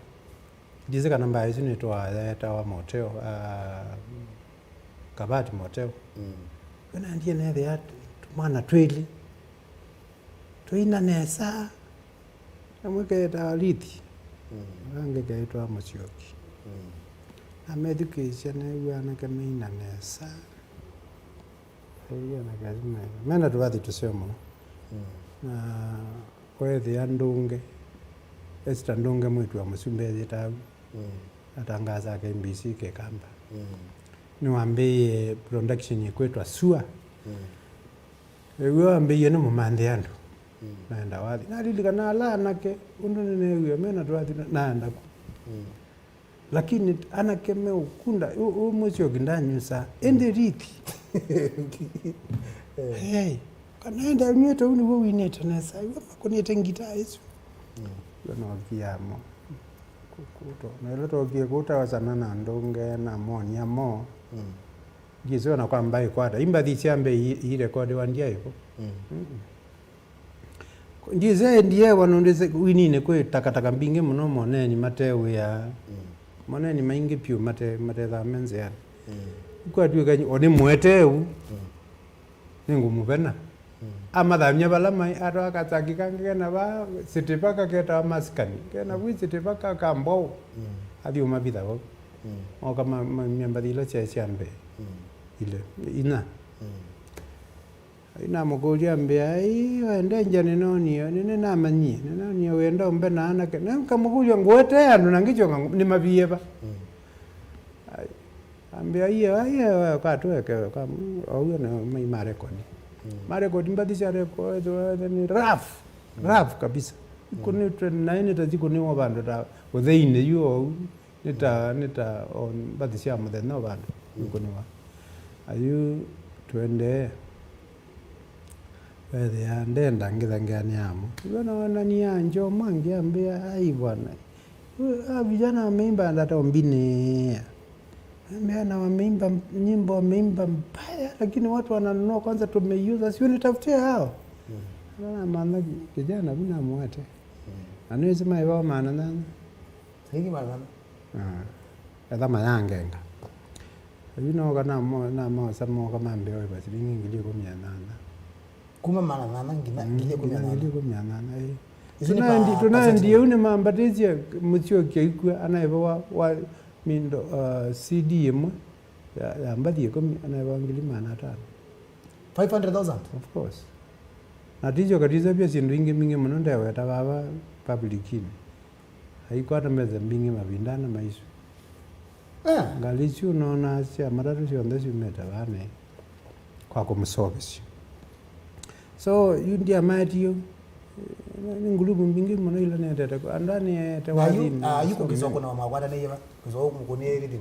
Dize kana mba hizo nitwa tawa motel Kabati motel kana ndiye ne ya mwana twili tuina nesa amweke ta lithi range gaitwa Musyoki ameducation wana kama ina nesa hiyo na gazima mena tuwathi tusemo na kwethe andunge Esta ndunge mwitu wa Musumbezi tabu atangaza KBC ke kamba niwambie production yekwetwa sua ewe ambie no mumandiano naenda wathi nalilika ala nake undone ewe mena twathi naenda ku lakini anake meukunda Musyoki ndanyusa ende rithi hey kanaenda nyeta uni wo wineta na sai wakoneta ngita hizo no kiamo kuto na ile tokie kutawasana na ndunge na monia mo gizo na kwamba ikwata imbathi ciambe i record wandia iko ndize ndiye wanondeze winine kwe takataka mbinge muno moneni matewe ya moneni maingi pyu mate tha menze ya kwa tuwe kanyi oni mweteu ningu mubena amathamia bala mai aro akatsakika ngena ba sitipaka keta maskani kena wi sitipaka kambo athi umabitha go o kama miamba dilo cha chambe ile ina ina mukulia mbia ende njani nini namanyi nini wenda umbe na anake nikamukulia nguete andu nangicho ni mabieba ambia iya katweke auyo na marekodi marekodi mbadisha rekodi ni raf kabisa kuni naini taziko ni wabando ta within you nita on badisha muthe no bando kuni wa ayu twende wethe ya ndenda ngithangiani amo bwana ni anjo mangi ambia ai bwana vijana wameimba hata mbine na wameimba nyimbo wameimba mbaya lakini watu wananunua kwanza tumeiuza sio nitafutie hao na maana kijana bina mwate anaweza maiwa maana nani hiki maana ada mayangenga kana na samo kama mbeo basi ngili ko mianana kuma maana nana ngile ko mianana tunaendi une mambatizia mutio kiikwa anaiwa wa mindo CD yemwe ya mbadi ko anaiwa ngili maana tano 500,000 of course na tijo katiza pia sindu ingi mingi muno ndewe ta baba publicini haikwata meza mingi mabindana maisu ngalichi unaona sia maratu sio ndesi meta bane kwa kumsovisi so yundi amatiyo ni ngulubu mingi muno ila ne tete ko andani te wadi yuko kizoko na makwata ne yeba kizoko mukone everything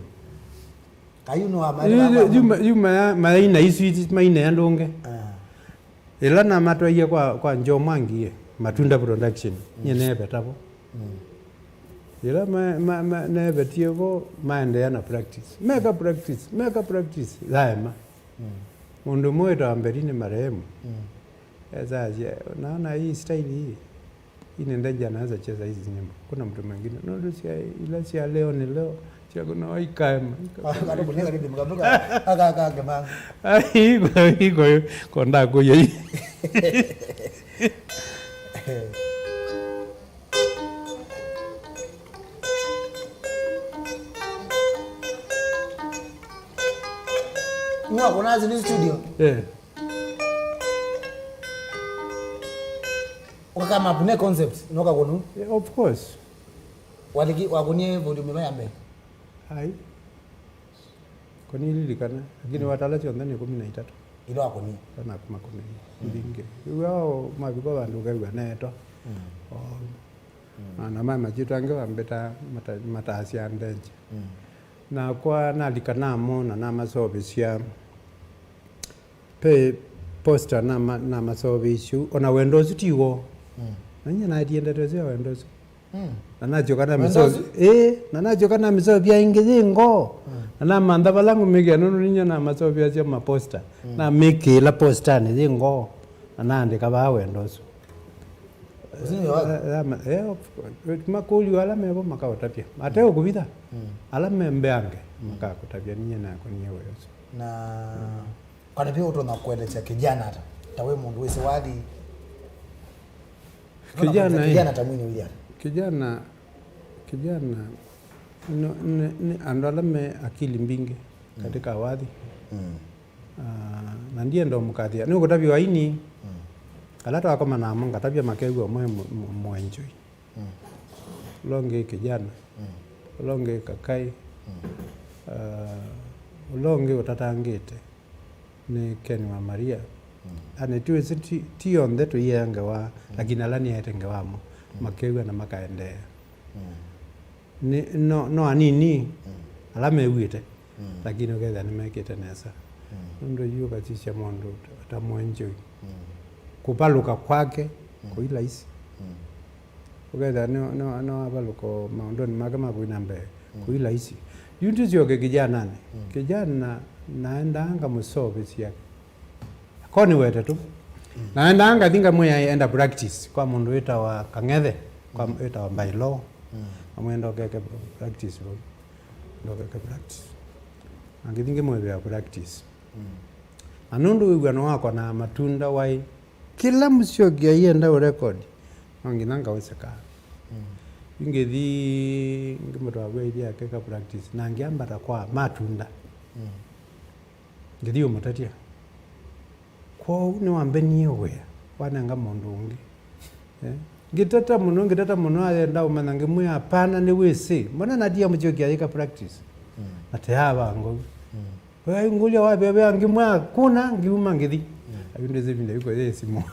kayuno amali yuma maina iswiti maina yandonge ila na matwaye kwa njomangie matunda production nyene betabo ila ma ne betiego maende yana practice mega practice daima mundu mmoja amberine marehemu ezaje naona hii style hii inaendaje anaanza cheza hizi nyimbo kuna mtu mwingine ndio ila si leo ni leo kuna waikaema karibu ni karibu mkabuka aka kama iko konda ko yei Mwa kuna zini studio kama bune concept noka konu of course waliki wakunie volume mayambe hai koni lilikana lakini watala chonda ni 13 ilo akoni kana kuma kumi ndinge wao mabiko bandu gawa neto na mama jitange wambeta matasi andenje na kwa nalikana mona na masobisia pe poster na masobishu ona wendozi tiwo nanya na dienda tose wendozi nanajokana misobi nanajokana misobi ya ingizingo na manda balangu migeno ninya na masobi ya maposter na miki la poster ni zingo anaandika ba wendozi makuli wala mebo makawatapia ateo kubita ala membeange makakutapia ninya na koniye wezo na kana pia uto nakueleza kijana hata tawe mundu wese wadi kijana tamwini ujana kijana ni andalame akili mbingi katika wadhi na ndiye ndo mkathia ni ukutabi waini kalata wako manamo ngatabia makego mwe enjoy longe kijana longe kakai longe utatangete ni Ken wa Maria ane tuwe ti on that yanga wa lakini alani yetenge wamo makego na makaendea ni no anini alame wite lakini ogeza ni mekete nesa ndo yuka tisha mondo atamwenjoy kupaluka kwake kuila isi ogeza no abaluko maondoni magama kuinambe kuila isi yundizo ke kijana ne kijana naendanga musobisi yake koni wete tu naendanga thinga mwe enda practice kwa mundu weta wa kangethe kwa weta wa bailo amwenda keke practice bo ndo keke practice angithinge mwe ya practice anundu wigano wako na matunda wai kila musyogia yenda record anginanga weseka ingethi ngimutwa weithia keke practice na ngiambata kwa matunda ngithi umutatia kwa ni wambeni we wananga mundu ungi ngitata muno ayenda umanange mwe apana ni wese mbona nadia mujogi ayika practice ate abango we ngulia wabebe angimwa kuna ngiuma ngithi abindeze binda yuko yesimo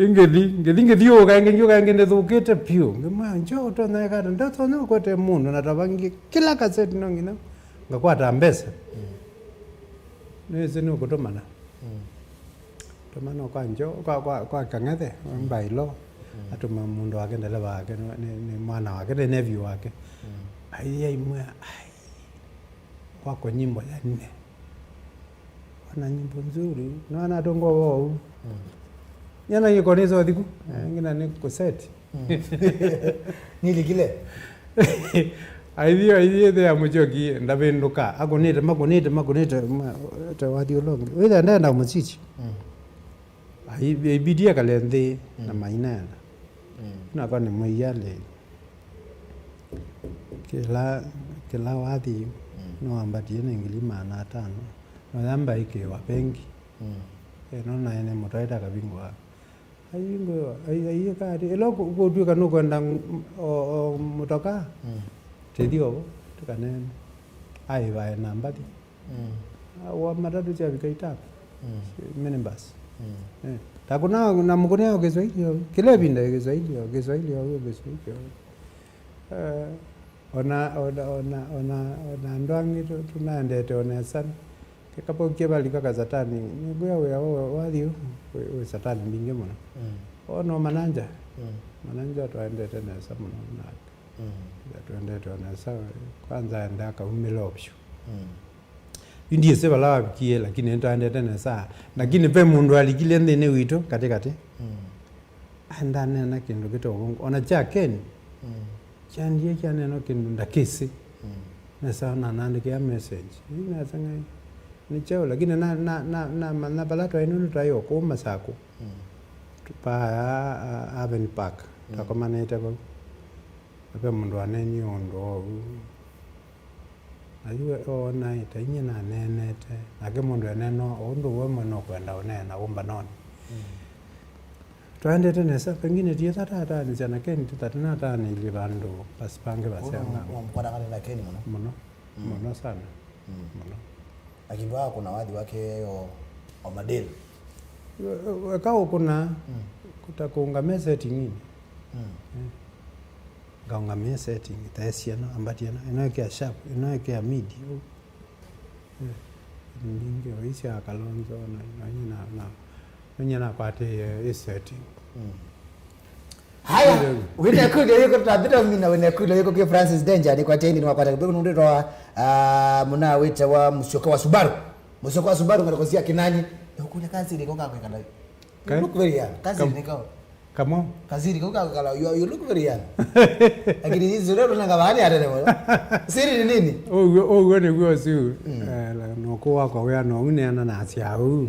ngithi oga ngende thukite pio ngimwa njo to na kada ndato no kwete mundu natabangi kila kaseti nongina ngakwata mbesa neze no kutomana tomana kwa njo kwa kangathe mbailo atuma mundu wake ndele wake ni mwana wake ni nephew wake ai imwe wako nyimbo ya nne wana nyimbo nzuri na wana tongo wao yana yiko nizo thiku ngina ni kuseti nilikile aidio the amujogi ndabenduka agonete tawadio longi wenda ndenda musichi bidia kalende na mainana na kwa ni mwiyale kila wadi no ambatie na ngilima na 5 no yamba ike wa bengi no na ene mutaita kabingwa ayingo ayi kadi elo go duka no kwenda mutoka tedio tukane ai vai nambati wa matatu cha vikaita minibus takuna na mkone yao Kiswahili kile binda Kiswahili au Kiswahili ona ndwangi tunaendete ona sana kikapo kebali kaka satani ngoya wadio we satani binge mona ono mananja tuendete na sana na tuendete ona sawa kwanza ndaka umelopsho ndiye seba la kiela lakini tuendete na saa lakini pe mundu alikile ndene wito katikati andane na kindu kito ona chakeni chandie cyane no kindu ndakisi na sana naandike message ina sanga ni chao lakini na balato ino tayo ko masako pa Aven Park takomana itako ape mundu aneni ondo ayuwe ona itanye na nenete ake mundu aneno ondo wema no kwenda onena umba noni tuende tena sasa pengine tie tata ni sana keni tutatana tani libando pasipange basanga mkwada kana na keni mono sana mono akindwa kuna wadhi wake o madeli wakao kuna kutakuunga setting nini gaunga setting taesiana ambatiana inaweka sharp inaweka mid ninge oisha kalonzo na nyina kwate setting haya Winake yuko tabita mina Winake yuko kwa Francis Danger ni kwa teni ni wakwata kwa ndio muna wita wa mshoka wa Subaru ngalokosia kinani hukunya kazi ile koka kwa kana you look very young kazi ile kwa kama kazi ile koka kala you look very young lakini hizo leo tunanga bahani hata leo siri ni nini wewe ni siu no kwa kwa wewe no une ana na asiau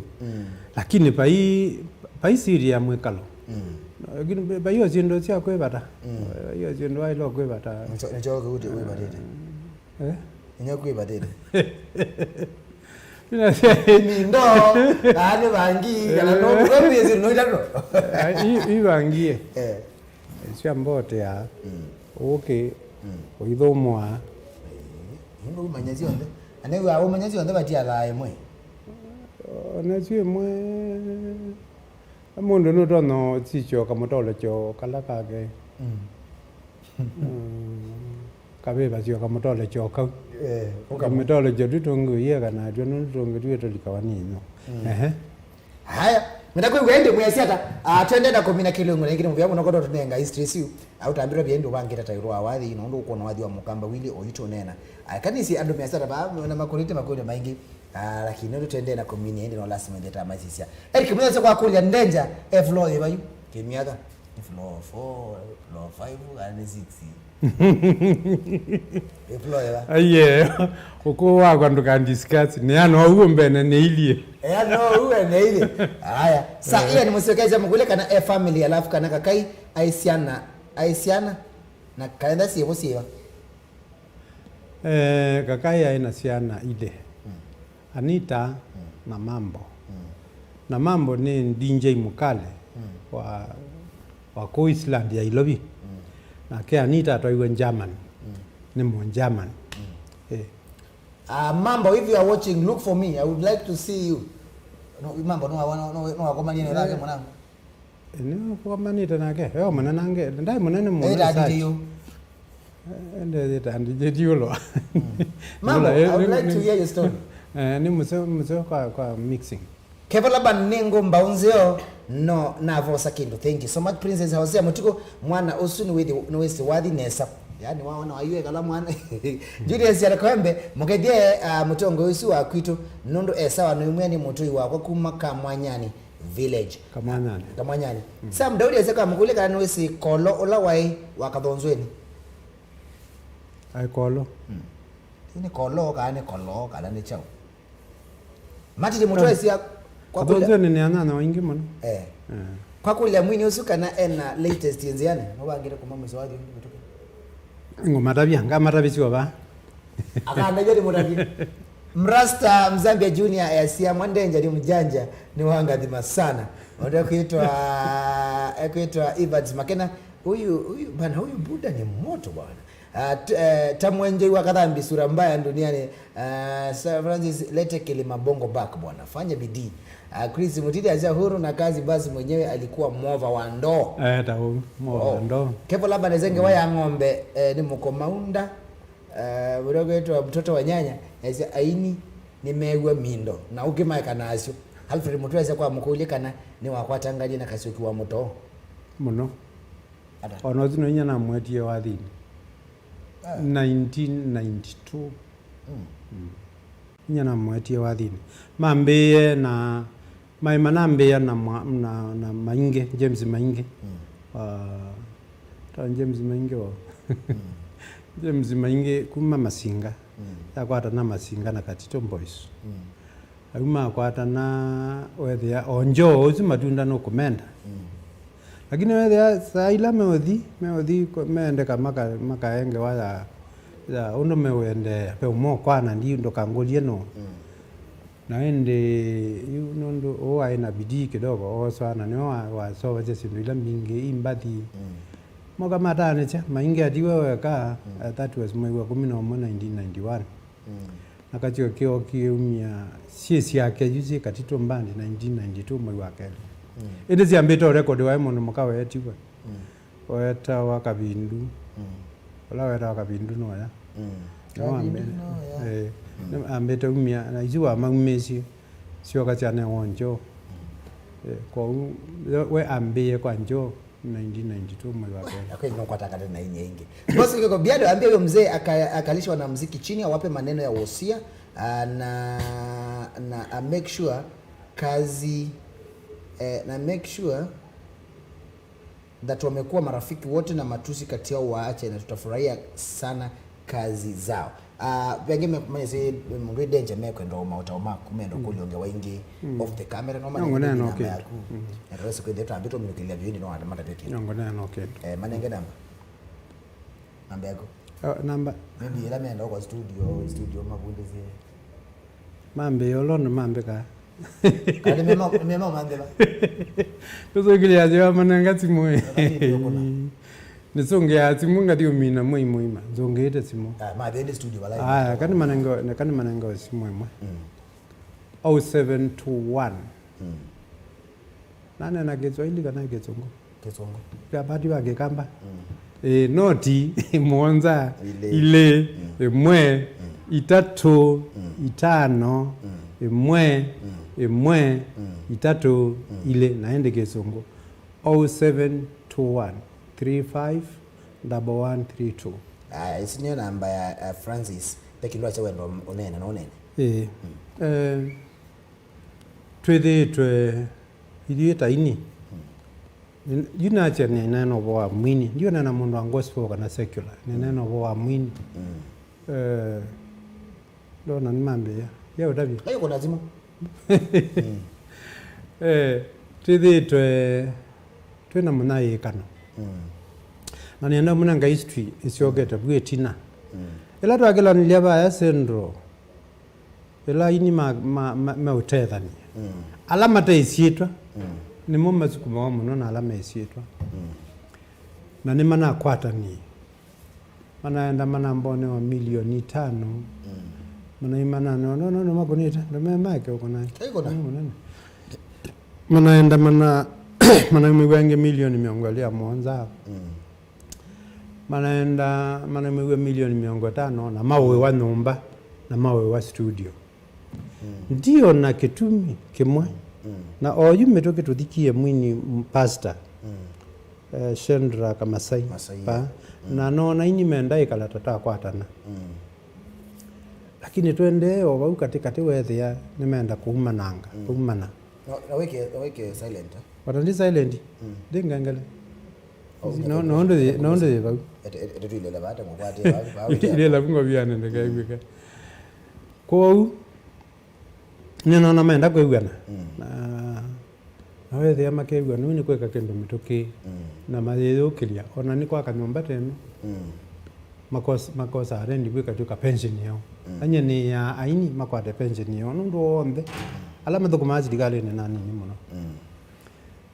lakini pai siri ya mwekalo lakini pai hiyo zindo sia kwebata hiyo zindo ai lo kwebata ncho kuti kwebata inyakwebata mindo ane bangi kana no kwezi no ilano ibangie sia mbote ya okay oithomwa ndo manyazi onde anewe awo manyazi onde batia la emwe nazie mwe amundu no tono chicho kamotole cho kalakage kabe basio kamotole cho ka kamotole cho dutongo ye kana dono dutongo tueto likawanino haya menda kwende muyasiata twende na komina kilungu na ngine mbyamo nokoto tunenga history siu au tambiro byendo bangeta tairo awadhi inondo uko wadhi wa mukamba wili oyito nena kanisi ando muyasiata ba na makorite maingi lakini ndo twende na komini ende no last minute ta masisia Eric mwenza kwa kulia ndenja floor yebayu kemiaga floor 4 floor 5 and 6 floor yeba aye uko wa ndo discuss ni ano huo mbene ne ilie no huo ne ilie haya sasa hiyo ni msiokeza mkule kana family alafu kana kakai aisiana na kaenda sievo sieva kakai aina siana ile Anita na mambo. Na mambo ni DJ mukale wa Queensland ya Ilobi. Na kia Anita atoiwe German. Ni mo German. Mambo, if you are watching, look for me. I would like to see you. No, mambo no wakoma nini lake mwanangu. Ni kwa manita nake. Yo mananange. Ndai manene mo. Mambo, I would like to hear your story. Ni museo kwa mixing. Kevola banengo mbaunzeo no navosa kindu. Thank you so much Princess Hosea Mutiko mwana osuni wezi wadi nesa. Yani waona wayue kala mwana. Julius Yarakwembe mugedie mutongo usu wa kwitu nondo esawa no imweni mutoi wako kuma Kamwanyani village. Kamwanyani. Sam Daudi aseka mukule kana wesi kolo olawai wakathonzweni. Ai kolo. Ini kolo kana ni chao. Mati mutoi sia kwa kule ni ana wengi mwana. Kwa kule mwini usuka na ena latest yenziane. Mwabangira kwa mama swadi kutoka. Ngoma tabia ngama sio ba. Akaanda jodi mutabi. Mrasta Mzambia Junior Asia Mwandenja ni mjanja ni wangadhima sana. Ndio kuitwa Evans Makena. Huyu Buda ni moto bwana. Tamwenje wakadhambi sura mbaya duniani. Sir Francis lete Kilimabongo back bwana. Fanya bidii. Chris Mutidi azia huru na kazi basi mwenyewe alikuwa mwova wa ndoo. Mwova wa ndoo. Kepo laba nezenge waya ng'ombe ni Mukomaunda. Budogo yetu wa mtoto wa nyanya azia aini nimewe mindo na ukima kanasyo. Alfred Mutu azia kwa mukuli kana ni wakwatangaje na kasioki wa moto. Muno. Ono zino nyana mwetie wathini. 1992. Nyana mwetie wathini. Mambie na Maimanambia na Mainge, James Mainge. James Mainge wa. James Mainge kuma Masinga. Yakwata na Masinga na Katito Boys. Ayuma kwata na wethia onjo ozi matunda no kumenda. Lakini wethia saila meothi meende maka enge wala ya uno mewende pe umo kwana ndi ndo kangolie no. Naende nondo aina bidii kidogo oswana ni wasowa je sinduila mingi imbati moga matane cha maingi adiwe ka that was mwezi wa 11 1991 nakachio kio kiumia siesi yake juzi Katito Mbandi 1992 mwezi wa kele ende ambito record wa mono mukawa yetiwa weta wakabindu wala weta wakabindu no ya ambete umia na ijuwa mangumesi sio kachane onjo kwa we ambie kwa njo 1992 mwezi wa kwanza akwe ndio kwataka na nyingi bosi kwa Biado ambie huyo mzee akalishwa na muziki chini awape maneno ya wosia na make sure kazi na make sure that wamekuwa marafiki wote na matusi kati yao waache na tutafurahia sana kazi zao. Pengine mwenye mundu danger meko ndo mautoma kumendo kulionge wengi off the camera no maana no okay. Rest kwa data abito mnikilia vini no mata tete. Ngona okay. Manenge namba. Namba yako. Namba. Maybe ila menda kwa studio mabunde zi. Mambe yolono mambe ka. Kale mema mambe ba. Tuzo kile aje mananga timoe. Nisonge atimu ngati umina muima zongete simo ma the studio wala kani manengo simo mwe 0721 nana na getso ili kana getsongo ya badi wage kamba noti monza ile mwe itatu itano mwe itatu ile naende getsongo 0721 351132. Isinyo namba ya Francis pekindwa acha wendo onene na onene. Twe ilieta ini. Yuna cha ni neno wa mwini. Ndio na mundu wa gospel kana secular. Ni neno wa mwini. Ndo na nimambe ya. Yao dabi. Hayo kuna lazima. Twe na munaye kano. Na nienda munanga history isiogeta bwetina ela twakela niliaba ya sendro ila ini ma utethani alama ta isietwa ni mumma sukuma muno na alama isietwa na ni mana kwatani manaenda mana mbone wa milioni 5 mana no magonita ndo meke uko nayo manaenda mana mewenge milioni miongolia monza manaenda mewe milioni 500 na mawe wa nyumba na mawe wa studio ndio na kitumi kimwe na oyu metoke tuthikie mwini pastor Shendra Kamasai pa na nona ini menda ikala tata kwatana lakini twende obau katikati wethia nimeenda kuumana na weke silent watandi silent ndingangale no ndo bau ile la bata ngokwate bau ile la bungo biane ndikaibika ko nino na menda kuigana na wethia makeigwa nuni kweka kendo mituki na mathithukiria ona ni kwa kanyumba teno makosa arendi gwika tuka pension yao anye ni ya aini makwate pension yao nundu onthe ala mathukuma thirikari ni nani ni muno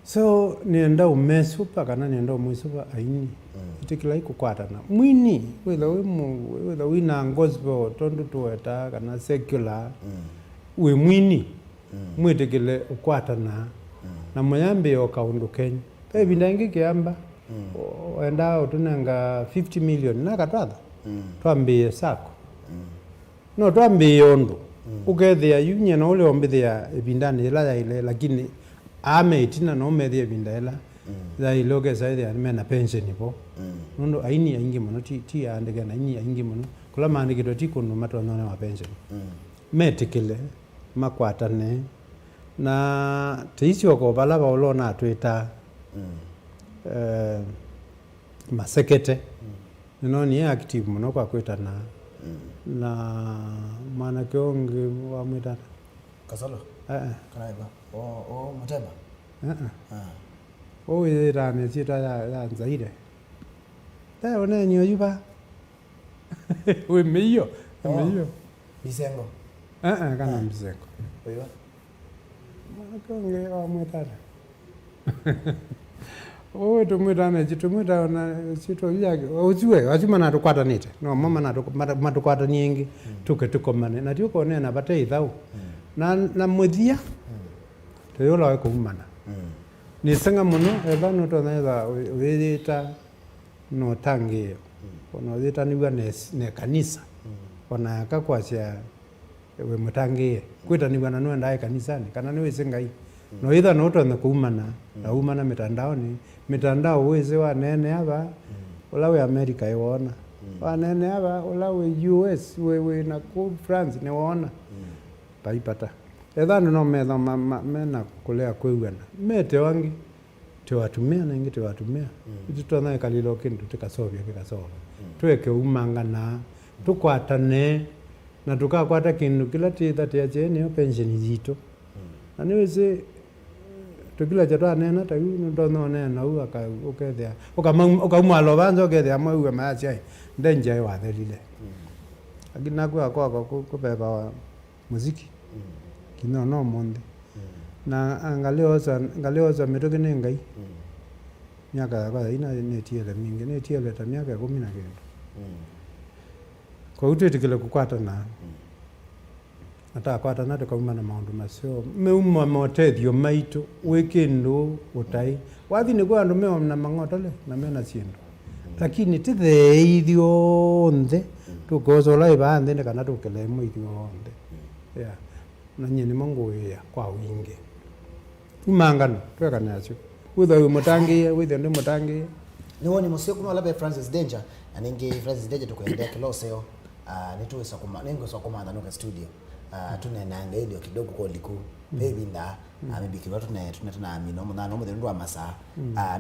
so nienda umesupa kana nienda umwesupa aini itikila ikukwatana mwini witha wina gospel tondu tuweta kana secular we mwini mwitikile ukwatana na muyambe yo kaundu Kenya pe bindangi kiamba enda utunanga 50 million na katwatha twambie sako no twambie yondo ukethia yunya na ule ombithia bindani ila ya ile lakini ame itina no methia bindaela za iloge saidi mena pension ipo nondo aini aingi muno ti andike na aini aingi muno kula mandikito ti kunu matwanone wa pension metikile makwatane na teisio ko bala ba olona twita masekete no ni active muno kwa kwita na mana kionge wa mwita kasalo kana iba mutema ira ne sita ya nzaire ta ona nyo yuba we meyo bisengo kana bisengo oiwa kionge wa mwita tumwita na chitumwita na chito yake uziwe wachima na tukwatanite no mama na matukwata nyingi tukomane na tuko ne na bate ithau na muthia teyola wa kumana ni sanga muno eba no to na wita no tangi ono wita ni ne kanisa ona akakwasya we mutangi kwita ni bwana no ndaye kanisani kana ni wesenga hii no itha no to na kumana na umana mitandao weze wa nene aba ulawe America iwona wa nene aba ulawe US we na ku France ne wona paipata etha no metha mena kulea kwigana mete wangi tewatumia na ingi tewatumia tutona kalilo kindu tikasovya tweke umangana tukwatane na tukakwata kindu kila titha tiachene pension zito na niweze tukila jatwa nena ta ndo no nena u aka ukethia ukauma lobanzo ukethia mwe maacha ndenje wa thelile agina kwa kubeba muziki kino no monde na angalioza metoke nengai miaka kwa ina netiele mingi netiele ta miaka 10 na kendo kwa utetikile kukwata na ata kwata na tukauma na maundu masio meuma motethio maitu wekindu utai wathi ni kwa andu meo na mangotole na mena sindu lakini titheithio nthe tukozola ibande ne kana tukele muithio nthe na nyeni mongo ya kwa wingi umangano tweka nacho witho mutangi witho ndi mutangi ni woni musio kuma labe Francis Danger aningi Francis Danger tukwendea kiloseo nituwesa kuma nengo so kuma ndano ka studio tunenanga ndio kidogo kwa liku baby nda amebikirwa tunatuna amino mwana no mudendo amasa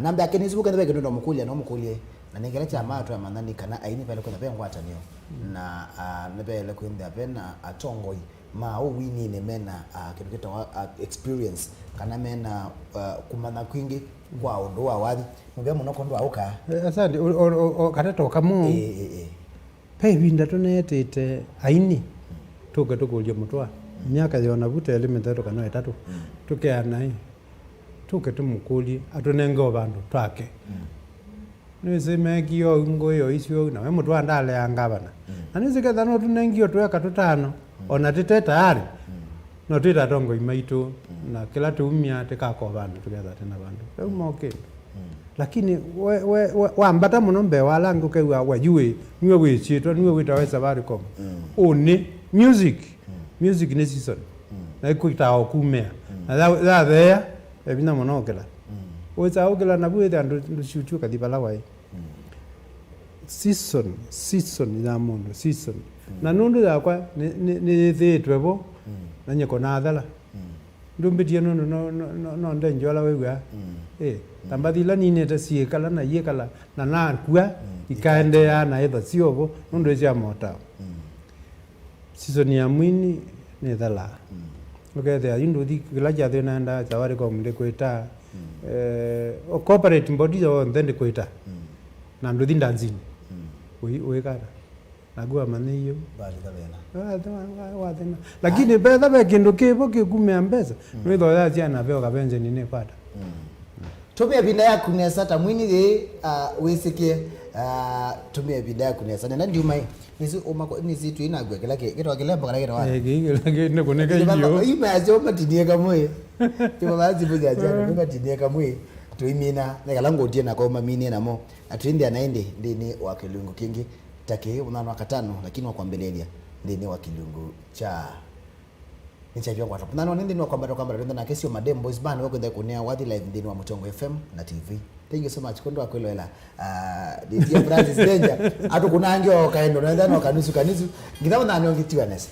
namba yake ni zibuka ndebe ndo mukulia no mukulie na ningele cha matu ya manani kana aini pale kuna pe ngwata niyo na nebele kwenda pena atongoi ma wini ne mena kitukita experience kana mena kumana kwingi kwa ondoa wathi mbe muno kondo auka asante katatoka kamu pe binda tunetete aini tuka tukulia mutwa miaka yona bute limited kana itatu tukeana hii tuke tumukuli atunenge bandu twake nise megio ngoyo isio na wemo twandale angabana anise kadhano tunengio tweka tutano ona tete tayari no twita tongo imaitu na kila tumia tekako bandu tukeza tena bandu umoke lakini wambata muno mbe walangu ke wajue niwe wichitwa niwe witawe Safaricom oni music ni season na ikuita okumea na that there ebina monokela oza ogela na buete andu chuchu kadibala wai season ina mundo season na nundu yakwa ni thitwebo na nyeko na adala ndumbitie no ndenjola wewe tambathila nine ta siekala na yekala na nakua ikaende ya na etha siobo nundu cia mota season ya mwini ni thala ukethe indu thi kila jathe nanda Safaricom ndikwita o corporate bodies o ndende kwita na ndu thi ndanzini uikara nagua maniyo bali kabena wathena lakini betha be kindu kibo kikumea mbesa nwitho ya ciana veo kabenje nini kwata tumia binda yaku nesa tamwini ri wisikie tumia binda yaku nesa na ndi umai nisi tu inagwe kila kitu kilemba kana kitu wapi kila ne kuneka hiyo imaje matinie kamwe tiba bazi buja jana matinie kamwe tuimina na kalango tie na koma mini namo atindi anaende ndini wa kilungu kingi take unano akatano lakini wakwambelelia ndini wa kilungu cha nichajua kwa sababu nani ndini wa kwamba ndio na kesi ya Madem Boys Band wako ndio kunea wadi live ndini wa Mutongo FM na TV. Thank you so much kondo akwelo ela dia Francis Danger atu kuna angio kaendo na ndani wakanusu ngidao na ngitiwa nesa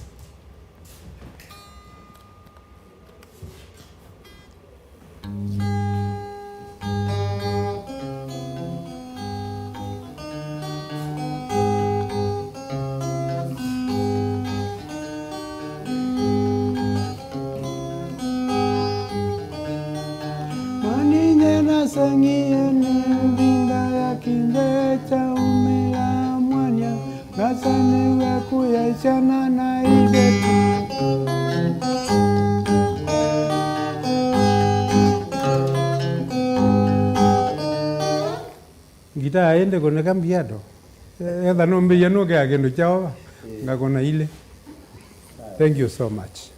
Sangiene vinga ya kindecha umela mwanya gasane wa kuyachana na ibetu gita aende kone Biado edha nombe yanuke agendo chao ngakona ile. Thank you so much.